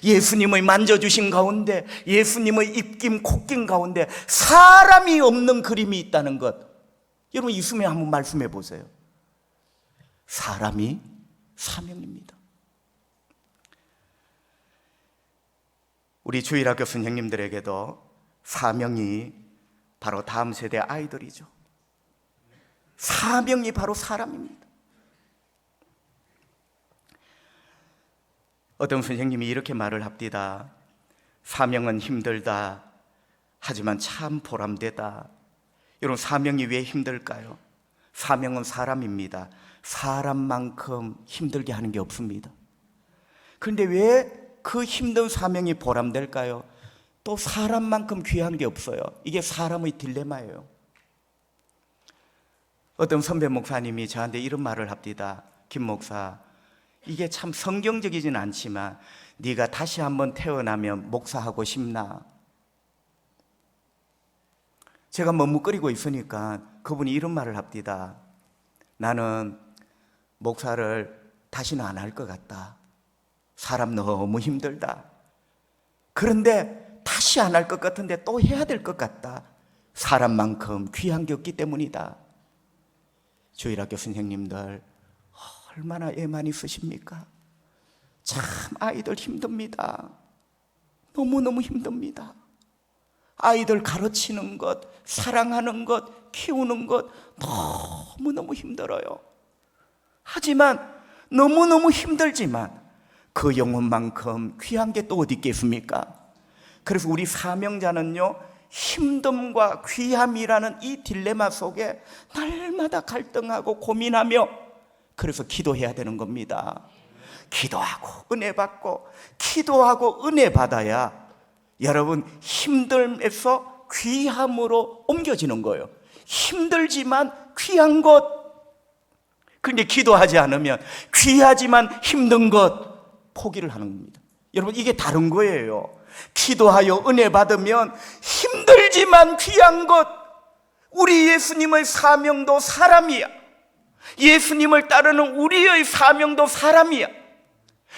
예수님의 만져주심 가운데, 예수님의 입김 콧김 가운데 사람이 없는 그림이 있다는 것, 여러분 있으면 한번 말씀해 보세요. 사람이 사명입니다. 우리 주일학교 선생님들에게도 사명이 바로 다음 세대 아이들이죠. 사명이 바로 사람입니다. 어떤 선생님이 이렇게 말을 합니다. 사명은 힘들다. 하지만 참 보람되다. 여러분, 사명이 왜 힘들까요? 사명은 사람입니다. 사람만큼 힘들게 하는 게 없습니다. 그런데 왜 그 힘든 사명이 보람될까요? 또 사람만큼 귀한 게 없어요. 이게 사람의 딜레마예요. 어떤 선배 목사님이 저한테 이런 말을 합니다. 김 목사, 이게 참 성경적이진 않지만 네가 다시 한번 태어나면 목사하고 싶나? 제가 머뭇거리고 있으니까 그분이 이런 말을 합니다. 나는 목사를 다시는 안 할 것 같다. 사람 너무 힘들다. 그런데 다시 안 할 것 같은데 또 해야 될 것 같다. 사람만큼 귀한 게 없기 때문이다. 주일학교 선생님들 얼마나 애 많이 쓰십니까? 참 아이들 힘듭니다. 너무너무 힘듭니다. 아이들 가르치는 것, 사랑하는 것, 키우는 것 너무너무 힘들어요. 하지만 너무너무 힘들지만 그 영혼만큼 귀한 게 또 어디 있겠습니까? 그래서 우리 사명자는요, 힘듦과 귀함이라는 이 딜레마 속에 날마다 갈등하고 고민하며 그래서 기도해야 되는 겁니다. 기도하고 은혜 받고 기도하고 은혜 받아야 여러분 힘듦에서 귀함으로 옮겨지는 거예요. 힘들지만 귀한 것. 그런데 기도하지 않으면 귀하지만 힘든 것 포기를 하는 겁니다. 여러분, 이게 다른 거예요. 기도하여 은혜 받으면 힘들지만 귀한 것. 우리 예수님의 사명도 사람이야. 예수님을 따르는 우리의 사명도 사람이야.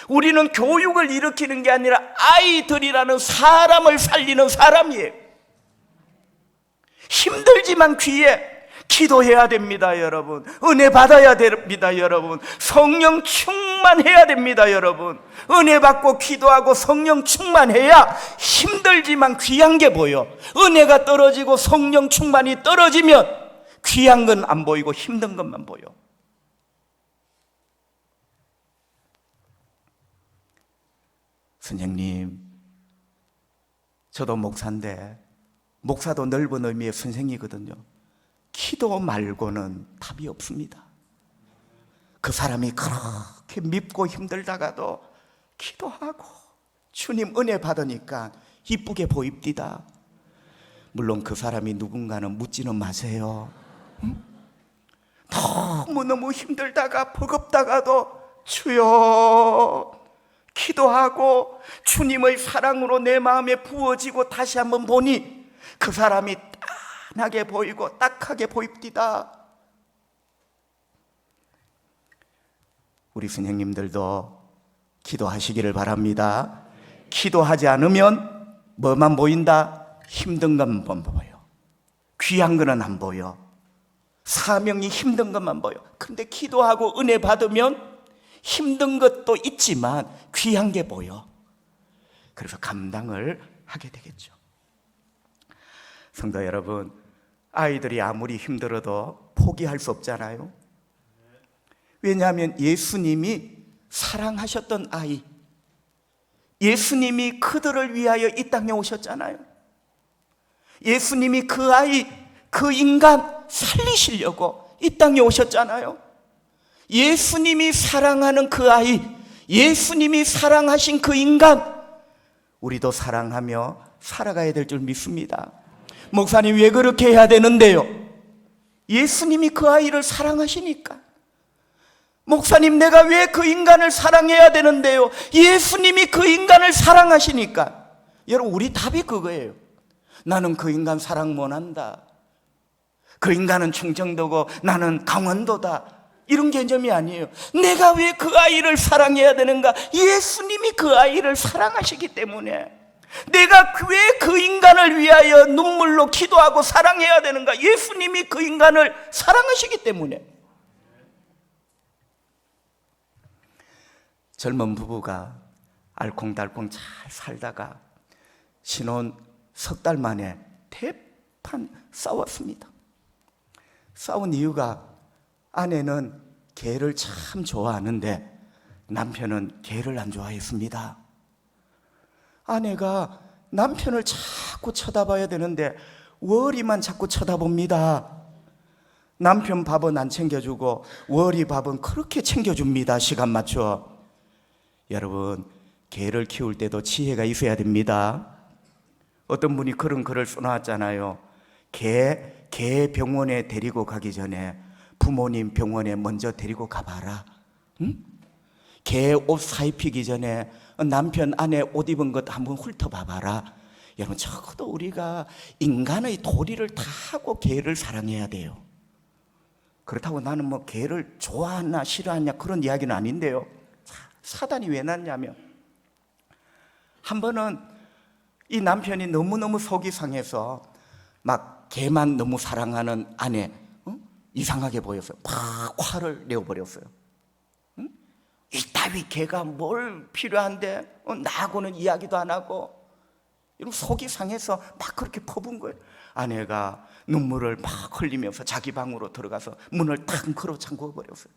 우리는 교육을 일으키는 게 아니라 아이들이라는 사람을 살리는 사람이에요. 힘들지만 귀해. 기도해야 됩니다, 여러분. 은혜 받아야 됩니다, 여러분. 성령 충만해야 됩니다, 여러분. 은혜 받고 기도하고 성령 충만해야 힘들지만 귀한 게 보여. 은혜가 떨어지고 성령 충만이 떨어지면 귀한 건 안 보이고 힘든 것만 보여. 선생님, 저도 목사인데 목사도 넓은 의미의 선생이거든요. 기도 말고는 답이 없습니다. 그 사람이 그렇게 밉고 힘들다가도 기도하고 주님 은혜 받으니까 이쁘게 보입디다. 물론 그 사람이 누군가는 묻지는 마세요. 응? 너무너무 힘들다가 버겁다가도 주여 기도하고 주님의 사랑으로 내 마음에 부어지고 다시 한번 보니 그 사람이 나게 보이고 딱하게 보입디다. 우리 선생님들도 기도하시기를 바랍니다. 기도하지 않으면 뭐만 보인다? 힘든 것만 보여. 귀한 거는 안 보여. 사명이 힘든 것만 보여. 그런데 기도하고 은혜 받으면 힘든 것도 있지만 귀한 게 보여. 그래서 감당을 하게 되겠죠. 성도 여러분, 아이들이 아무리 힘들어도 포기할 수 없잖아요. 왜냐하면 예수님이 사랑하셨던 아이, 예수님이 그들을 위하여 이 땅에 오셨잖아요. 예수님이 그 아이, 그 인간 살리시려고 이 땅에 오셨잖아요. 예수님이 사랑하는 그 아이, 예수님이 사랑하신 그 인간, 우리도 사랑하며 살아가야 될 줄 믿습니다. 목사님, 왜 그렇게 해야 되는데요? 예수님이 그 아이를 사랑하시니까. 목사님, 내가 왜 그 인간을 사랑해야 되는데요? 예수님이 그 인간을 사랑하시니까. 여러분, 우리 답이 그거예요. 나는 그 인간 사랑 못한다, 그 인간은 충청도고 나는 강원도다, 이런 개념이 아니에요. 내가 왜 그 아이를 사랑해야 되는가? 예수님이 그 아이를 사랑하시기 때문에. 내가 왜 그 인간을 위하여 눈물로 기도하고 사랑해야 되는가? 예수님이 그 인간을 사랑하시기 때문에. 젊은 부부가 알콩달콩 잘 살다가 신혼 석 달 만에 대판 싸웠습니다. 싸운 이유가 아내는 개를 참 좋아하는데 남편은 개를 안 좋아했습니다. 아내가 남편을 자꾸 쳐다봐야 되는데 월이만 자꾸 쳐다봅니다. 남편 밥은 안 챙겨주고 월이 밥은 그렇게 챙겨줍니다, 시간 맞춰. 여러분, 개를 키울 때도 지혜가 있어야 됩니다. 어떤 분이 그런 글을 써놨잖아요. 개 병원에 데리고 가기 전에 부모님 병원에 먼저 데리고 가봐라. 응? 개 옷 사입히기 전에 남편 아내 옷 입은 것 한번 훑어봐봐라. 여러분, 적어도 우리가 인간의 도리를 다 하고 개를 사랑해야 돼요. 그렇다고 나는 뭐 개를 좋아하나 싫어하냐 그런 이야기는 아닌데요. 사단이 왜 났냐면, 한 번은 이 남편이 너무너무 속이 상해서 막 개만 너무 사랑하는 아내, 이상하게 보였어요. 막 화를 내어버렸어요. 이따위 개가 뭘 필요한데 나하고는 이야기도 안 하고. 이런 속이 상해서 막 그렇게 퍼본 거예요. 아내가 눈물을 막 흘리면서 자기 방으로 들어가서 문을 탁 걸어 잠그어 버렸어요.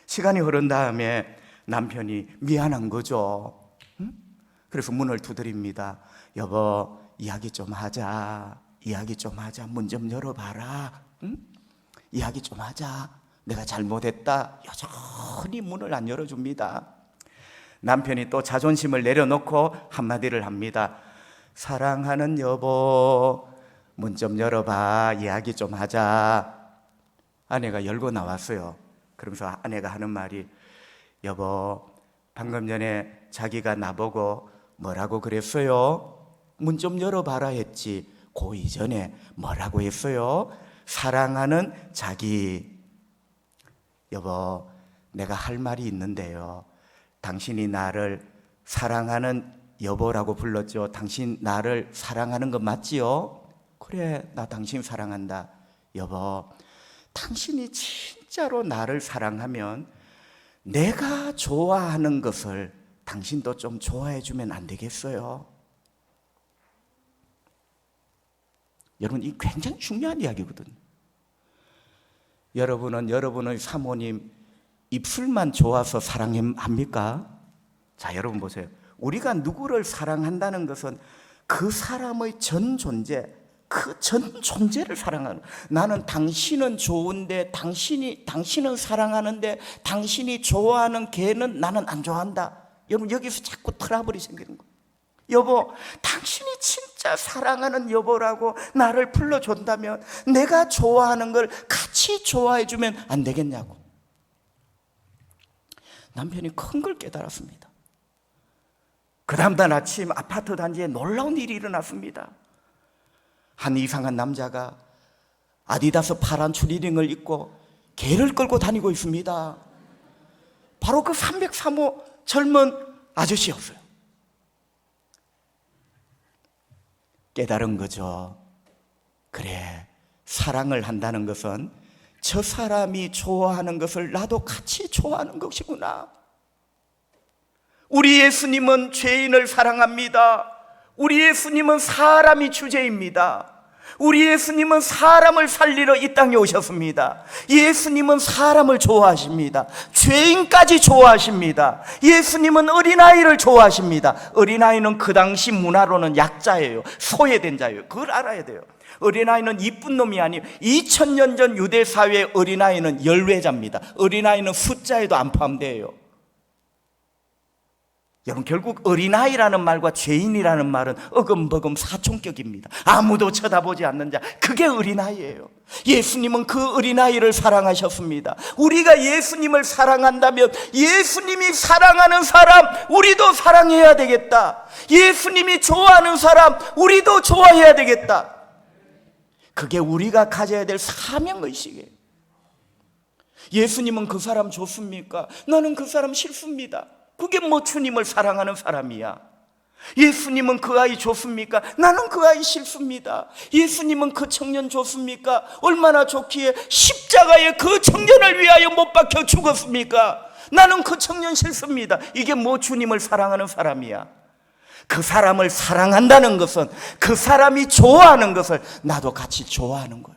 시간이 흐른 다음에 남편이 미안한 거죠. 그래서 문을 두드립니다. 여보, 이야기 좀 하자. 이야기 좀 하자. 문 좀 열어봐라. 이야기 좀 하자. 내가 잘못했다. 여전히 문을 안 열어줍니다. 남편이 또 자존심을 내려놓고 한마디를 합니다. 사랑하는 여보, 문 좀 열어봐. 이야기 좀 하자. 아내가 열고 나왔어요. 그러면서 아내가 하는 말이, 여보, 방금 전에 자기가 나보고 뭐라고 그랬어요? 문 좀 열어봐라 했지. 그 이전에 뭐라고 했어요? 사랑하는 자기. 여보, 내가 할 말이 있는데요. 당신이 나를 사랑하는 여보라고 불렀죠. 당신 나를 사랑하는 거 맞지요? 그래, 나 당신 사랑한다. 여보, 당신이 진짜로 나를 사랑하면 내가 좋아하는 것을 당신도 좀 좋아해 주면 안 되겠어요? 여러분, 이 굉장히 중요한 이야기거든요. 여러분은 여러분의 사모님 입술만 좋아서 사랑합니까? 자, 여러분 보세요. 우리가 누구를 사랑한다는 것은 그 사람의 전 존재, 그 전 존재를 사랑하는. 나는 당신은 좋은데 당신은 사랑하는데 당신이 좋아하는 걔는 나는 안 좋아한다. 여러분, 여기서 자꾸 트러블이 생기는 거예요. 여보, 당신이 진짜 사랑하는 여보라고 나를 불러준다면 내가 좋아하는 걸 같이 좋아해 주면 안 되겠냐고. 남편이 큰 걸 깨달았습니다. 그 다음날 아침 아파트 단지에 놀라운 일이 일어났습니다. 한 이상한 남자가 아디다스 파란 추리닝을 입고 개를 끌고 다니고 있습니다. 바로 그 303호 젊은 아저씨였어요. 깨달은 거죠. 그래, 사랑을 한다는 것은 저 사람이 좋아하는 것을 나도 같이 좋아하는 것이구나. 우리 예수님은 죄인을 사랑합니다. 우리 예수님은 사람이 주제입니다. 우리 예수님은 사람을 살리러 이 땅에 오셨습니다. 예수님은 사람을 좋아하십니다. 죄인까지 좋아하십니다. 예수님은 어린아이를 좋아하십니다. 어린아이는 그 당시 문화로는 약자예요. 소외된 자예요. 그걸 알아야 돼요. 어린아이는 이쁜 놈이 아니에요. 2000년 전 유대 사회의 어린아이는 열외자입니다. 어린아이는 숫자에도 안 포함돼요. 여러분, 결국 어린아이라는 말과 죄인이라는 말은 어금버금 사촌격입니다. 아무도 쳐다보지 않는 자, 그게 어린아이예요. 예수님은 그 어린아이를 사랑하셨습니다. 우리가 예수님을 사랑한다면 예수님이 사랑하는 사람 우리도 사랑해야 되겠다. 예수님이 좋아하는 사람 우리도 좋아해야 되겠다. 그게 우리가 가져야 될 사명의식이에요. 예수님은 그 사람 좋습니까? 나는 그 사람 싫습니다. 그게 뭐 주님을 사랑하는 사람이야. 예수님은 그 아이 좋습니까? 나는 그 아이 싫습니다. 예수님은 그 청년 좋습니까? 얼마나 좋기에 십자가에 그 청년을 위하여 못 박혀 죽었습니까? 나는 그 청년 싫습니다. 이게 뭐 주님을 사랑하는 사람이야. 그 사람을 사랑한다는 것은 그 사람이 좋아하는 것을 나도 같이 좋아하는 거예요.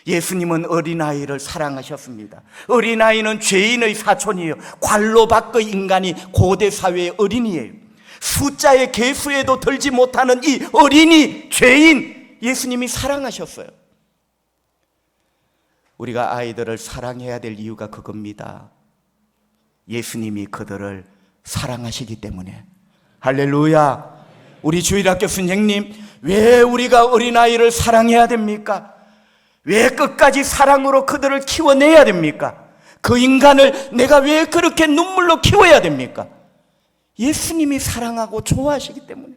예수님은 어린아이를 사랑하셨습니다. 어린아이는 죄인의 사촌이에요. 관로 밖의 인간이 고대 사회의 어린이에요. 숫자의 개수에도 들지 못하는 이 어린이, 죄인, 예수님이 사랑하셨어요. 우리가 아이들을 사랑해야 될 이유가 그겁니다. 예수님이 그들을 사랑하시기 때문에. 할렐루야. 우리 주일학교 선생님, 왜 우리가 어린아이를 사랑해야 됩니까? 왜 끝까지 사랑으로 그들을 키워내야 됩니까? 그 인간을 내가 왜 그렇게 눈물로 키워야 됩니까? 예수님이 사랑하고 좋아하시기 때문에.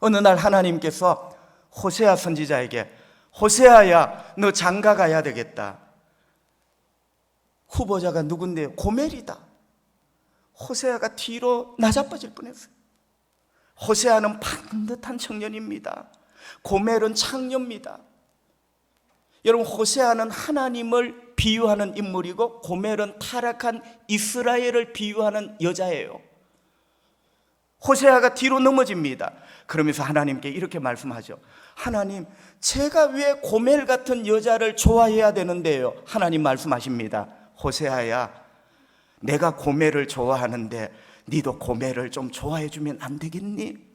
어느 날 하나님께서 호세아 선지자에게, 호세아야, 너 장가 가야 되겠다. 후보자가 누군데요? 고멜이다. 호세아가 뒤로 나자빠질 뻔했어요. 호세아는 반듯한 청년입니다. 고멜은 창녀입니다. 여러분, 호세아는 하나님을 비유하는 인물이고 고멜은 타락한 이스라엘을 비유하는 여자예요. 호세아가 뒤로 넘어집니다. 그러면서 하나님께 이렇게 말씀하죠. 하나님, 제가 왜 고멜 같은 여자를 좋아해야 되는데요? 하나님 말씀하십니다. 호세아야, 내가 고멜을 좋아하는데 니도 고멜을 좀 좋아해 주면 안 되겠니?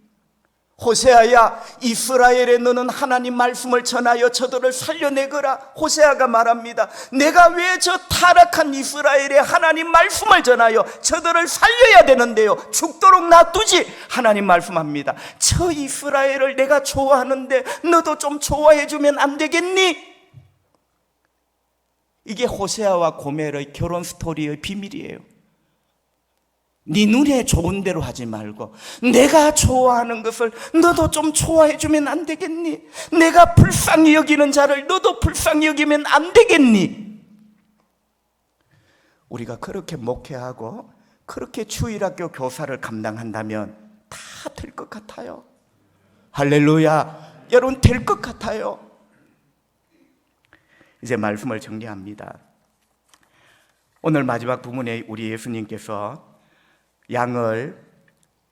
호세아야, 이스라엘에 너는 하나님 말씀을 전하여 저들을 살려내거라. 호세아가 말합니다. 내가 왜 저 타락한 이스라엘에 하나님 말씀을 전하여 저들을 살려야 되는데요? 죽도록 놔두지. 하나님 말씀합니다. 저 이스라엘을 내가 좋아하는데 너도 좀 좋아해 주면 안 되겠니? 이게 호세아와 고멜의 결혼 스토리의 비밀이에요. 네 눈에 좋은 대로 하지 말고 내가 좋아하는 것을 너도 좀 좋아해 주면 안 되겠니? 내가 불쌍히 여기는 자를 너도 불쌍히 여기면 안 되겠니? 우리가 그렇게 목회하고 그렇게 주일학교 교사를 감당한다면 다 될 것 같아요. 할렐루야. 여러분, 될 것 같아요. 이제 말씀을 정리합니다. 오늘 마지막 부분에 우리 예수님께서 양을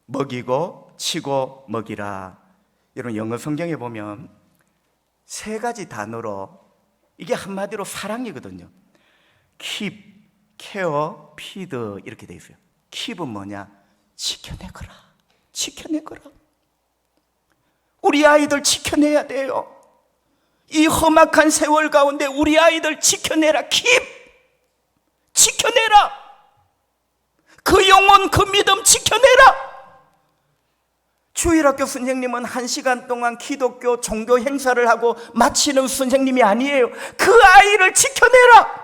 먹이고 치고 먹이라. 여러분, 영어 성경에 보면 세 가지 단어로, 이게 한마디로 사랑이거든요. keep, care, feed 이렇게 돼 있어요. keep은 뭐냐? 지켜내거라. 지켜내거라. 우리 아이들 지켜내야 돼요. 이 험악한 세월 가운데 우리 아이들 지켜내라. keep, 지켜내라. 그 영혼, 그 믿음 지켜내라. 주일학교 선생님은 1시간 동안 기독교 종교 행사를 하고 마치는 선생님이 아니에요. 그 아이를 지켜내라.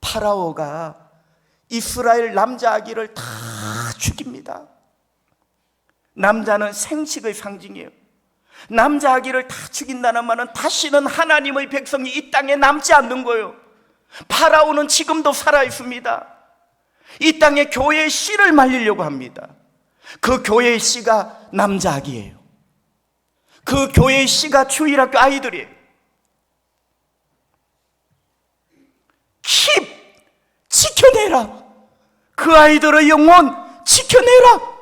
파라오가 이스라엘 남자 아기를 다 죽입니다. 남자는 생식의 상징이에요. 남자 아기를 다 죽인다는 말은 다시는 하나님의 백성이 이 땅에 남지 않는 거예요. 파라오는 지금도 살아있습니다. 이 땅에 교회의 씨를 말리려고 합니다. 그 교회의 씨가 남자 아기예요. 그 교회의 씨가 주일학교 아이들이에요. keep, 지켜내라. 그 아이들의 영혼 지켜내라.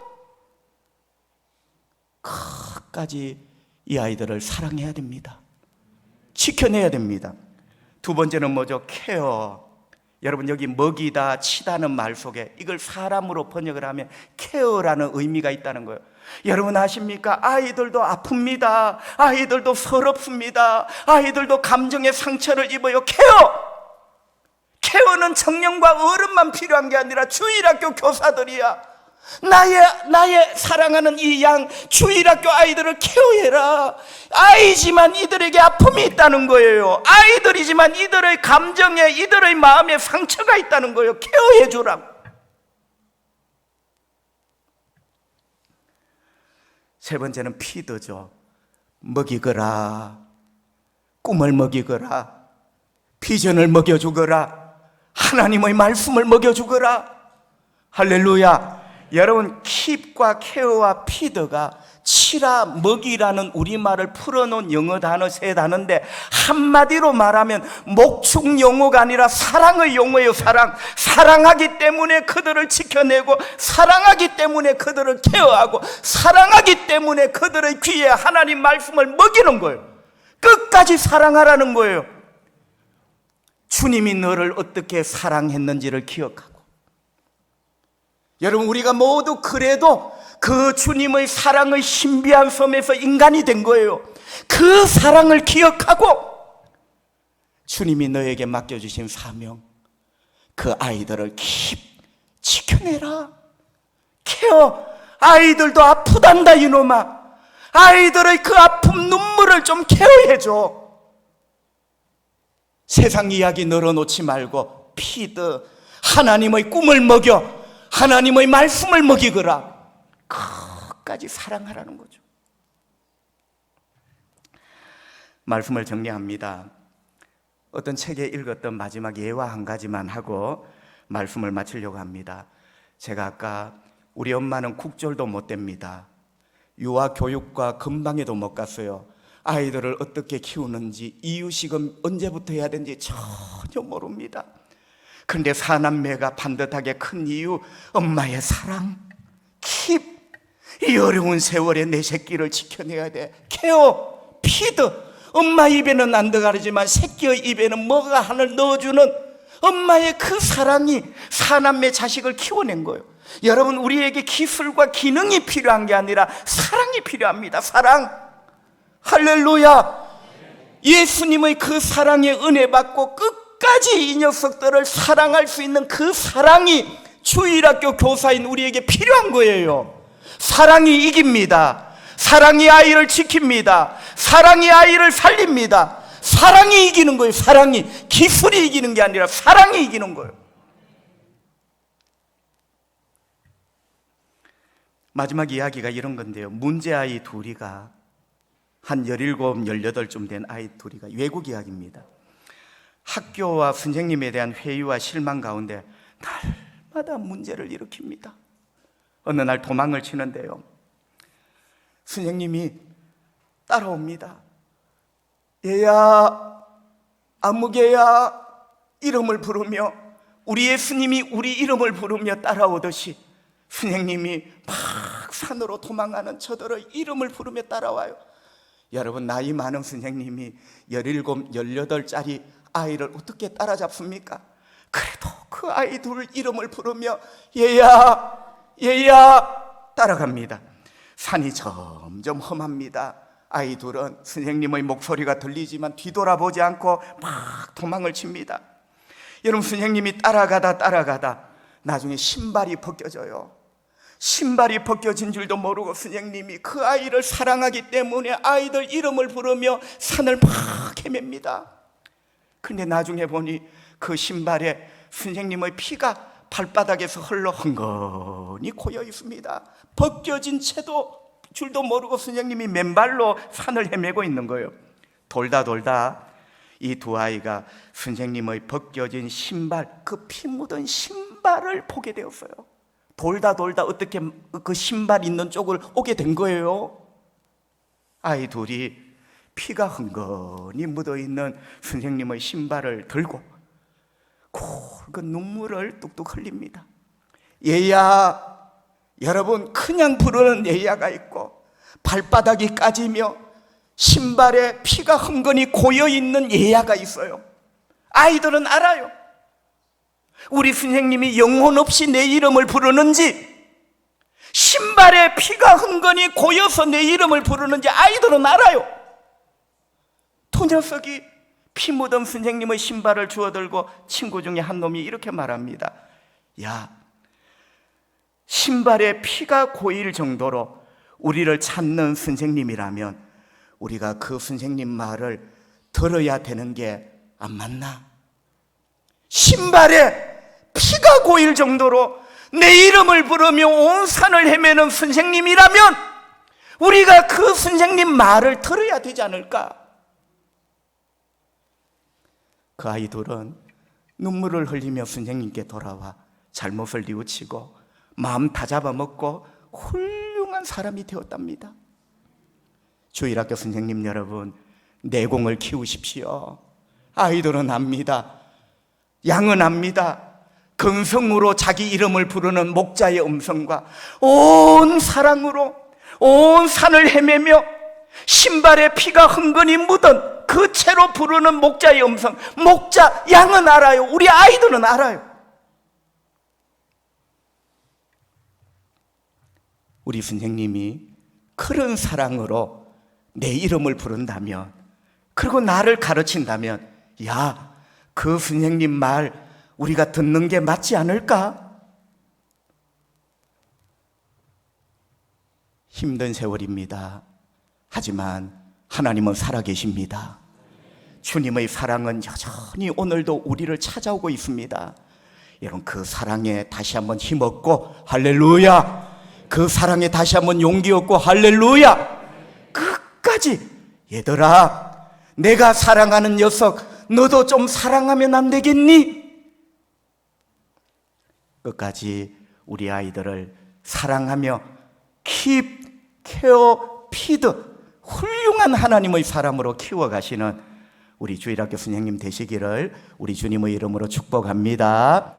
끝까지 이 아이들을 사랑해야 됩니다. 지켜내야 됩니다. 두 번째는 뭐죠? 케어. 여러분, 여기 먹이다, 치다는 말 속에 이걸 사람으로 번역을 하면 케어라는 의미가 있다는 거예요. 여러분 아십니까? 아이들도 아픕니다. 아이들도 서럽습니다. 아이들도 감정의 상처를 입어요. 케어! 케어는 청년과 어른만 필요한 게 아니라 주일학교 교사들이야. 나의 사랑하는 이 양 주일학교 아이들을 케어해라. 아이지만 이들에게 아픔이 있다는 거예요. 아이들이지만 이들의 감정에, 이들의 마음에 상처가 있다는 거예요. 케어해 주라고. 세 번째는 피드죠. 먹이거라. 꿈을 먹이거라. 비전을 먹여주거라. 하나님의 말씀을 먹여주거라. 할렐루야. 여러분, 킵과 케어와 피드가 치라, 먹이라는 우리말을 풀어놓은 영어 단어 세 단어인데, 한마디로 말하면 목축 용어가 아니라 사랑의 용어예요. 사랑하기 때문에 그들을 지켜내고, 사랑하기 때문에 그들을 케어하고, 사랑하기 때문에 그들의 귀에 하나님 말씀을 먹이는 거예요. 끝까지 사랑하라는 거예요. 주님이 너를 어떻게 사랑했는지를 기억하고, 여러분, 우리가 모두 그래도 그 주님의 사랑의 신비한 섬에서 인간이 된 거예요. 그 사랑을 기억하고 주님이 너에게 맡겨주신 사명, 그 아이들을 지켜내라. 케어. 아이들도 아프단다 이놈아. 아이들의 그 아픔, 눈물을 좀 케어해줘. 세상 이야기 널어놓지 말고 피드, 하나님의 꿈을 먹여, 하나님의 말씀을 먹이거라. 끝까지 사랑하라는 거죠. 말씀을 정리합니다. 어떤 책에 읽었던 마지막 예화 한 가지만 하고 말씀을 마치려고 합니다. 제가 아까 우리 엄마는 국절도 못 됩니다. 유아 교육과 근방에도 못 갔어요. 아이들을 어떻게 키우는지, 이유식은 언제부터 해야 되는지 전혀 모릅니다. 그런데 사남매가 반듯하게 큰 이유, 엄마의 사랑, 킵. 이 어려운 세월에 내 새끼를 지켜내야 돼. 케어, 피드. 엄마 입에는 안 들어가지만 새끼의 입에는 뭐가 하나 넣어주는 엄마의 그 사랑이 사남매 자식을 키워낸 거예요. 여러분, 우리에게 기술과 기능이 필요한 게 아니라 사랑이 필요합니다. 사랑. 할렐루야. 예수님의 그 사랑에 은혜 받고 끝까지 이 녀석들을 사랑할 수 있는 그 사랑이 주일학교 교사인 우리에게 필요한 거예요. 사랑이 이깁니다. 사랑이 아이를 지킵니다. 사랑이 아이를 살립니다. 사랑이 이기는 거예요. 사랑이. 기술이 이기는 게 아니라 사랑이 이기는 거예요. 마지막 이야기가 이런 건데요. 문제아이 둘이가 한 17, 18쯤 된 아이 둘이가 외국 이야기입니다. 학교와 선생님에 대한 회의와 실망 가운데 날마다 문제를 일으킵니다. 어느 날 도망을 치는데요, 선생님이 따라옵니다. 얘야, 아무개야 이름을 부르며, 우리 예수님이 우리 이름을 부르며 따라오듯이 선생님이 막 산으로 도망가는 저들의 이름을 부르며 따라와요. 여러분, 나이 많은 선생님이 17, 18짜리 아이를 어떻게 따라잡습니까? 그래도 그 아이 둘 이름을 부르며 얘야, 얘야 따라갑니다. 산이 점점 험합니다. 아이 둘은 선생님의 목소리가 들리지만 뒤돌아보지 않고 막 도망을 칩니다. 여러분, 선생님이 따라가다 나중에 신발이 벗겨져요. 신발이 벗겨진 줄도 모르고 선생님이 그 아이를 사랑하기 때문에 아이들 이름을 부르며 산을 막 헤맵니다. 그런데 나중에 보니 그 신발에 선생님의 피가 발바닥에서 흘러 흥건히 고여 있습니다. 벗겨진 채도 줄도 모르고 선생님이 맨발로 산을 헤매고 있는 거예요. 돌다 이 두 아이가 선생님의 벗겨진 신발, 그 피 묻은 신발을 보게 되었어요. 돌다 어떻게 그 신발 있는 쪽을 오게 된 거예요. 아이 둘이 피가 흥건히 묻어있는 선생님의 신발을 들고 굵은 눈물을 뚝뚝 흘립니다. 얘야, 여러분, 그냥 부르는 얘야가 있고 발바닥이 까지며 신발에 피가 흥건히 고여있는 얘야가 있어요. 아이들은 알아요. 우리 선생님이 영혼 없이 내 이름을 부르는지, 신발에 피가 흥건히 고여서 내 이름을 부르는지 아이들은 알아요. 두 녀석이 피 묻은 선생님의 신발을 주워들고 친구 중에 한 놈이 이렇게 말합니다. 야, 신발에 피가 고일 정도로 우리를 찾는 선생님이라면 우리가 그 선생님 말을 들어야 되는 게 안 맞나? 신발에 피가 고일 정도로 내 이름을 부르며 온 산을 헤매는 선생님이라면 우리가 그 선생님 말을 들어야 되지 않을까? 그 아이들은 눈물을 흘리며 선생님께 돌아와 잘못을 뉘우치고 마음 다잡아먹고 훌륭한 사람이 되었답니다. 주일학교 선생님 여러분, 내공을 키우십시오. 아이들은 압니다. 양은 압니다. 근성으로 자기 이름을 부르는 목자의 음성과 온 사랑으로 온 산을 헤매며 신발에 피가 흥건히 묻은 그 채로 부르는 목자의 음성, 목자, 양은 알아요. 우리 아이들은 알아요. 우리 선생님이 그런 사랑으로 내 이름을 부른다면, 그리고 나를 가르친다면, 야, 그 선생님 말 우리가 듣는 게 맞지 않을까? 힘든 세월입니다. 하지만 하나님은 살아계십니다. 주님의 사랑은 여전히 오늘도 우리를 찾아오고 있습니다. 여러분, 그 사랑에 다시 한번 힘없고 할렐루야! 그 사랑에 다시 한번 용기 얻고 할렐루야! 끝까지 얘들아, 내가 사랑하는 녀석 너도 좀 사랑하면 안 되겠니? 끝까지 우리 아이들을 사랑하며 keep, care, feed, 훌륭한 하나님의 사람으로 키워가시는 우리 주일학교 선생님 되시기를 우리 주님의 이름으로 축복합니다.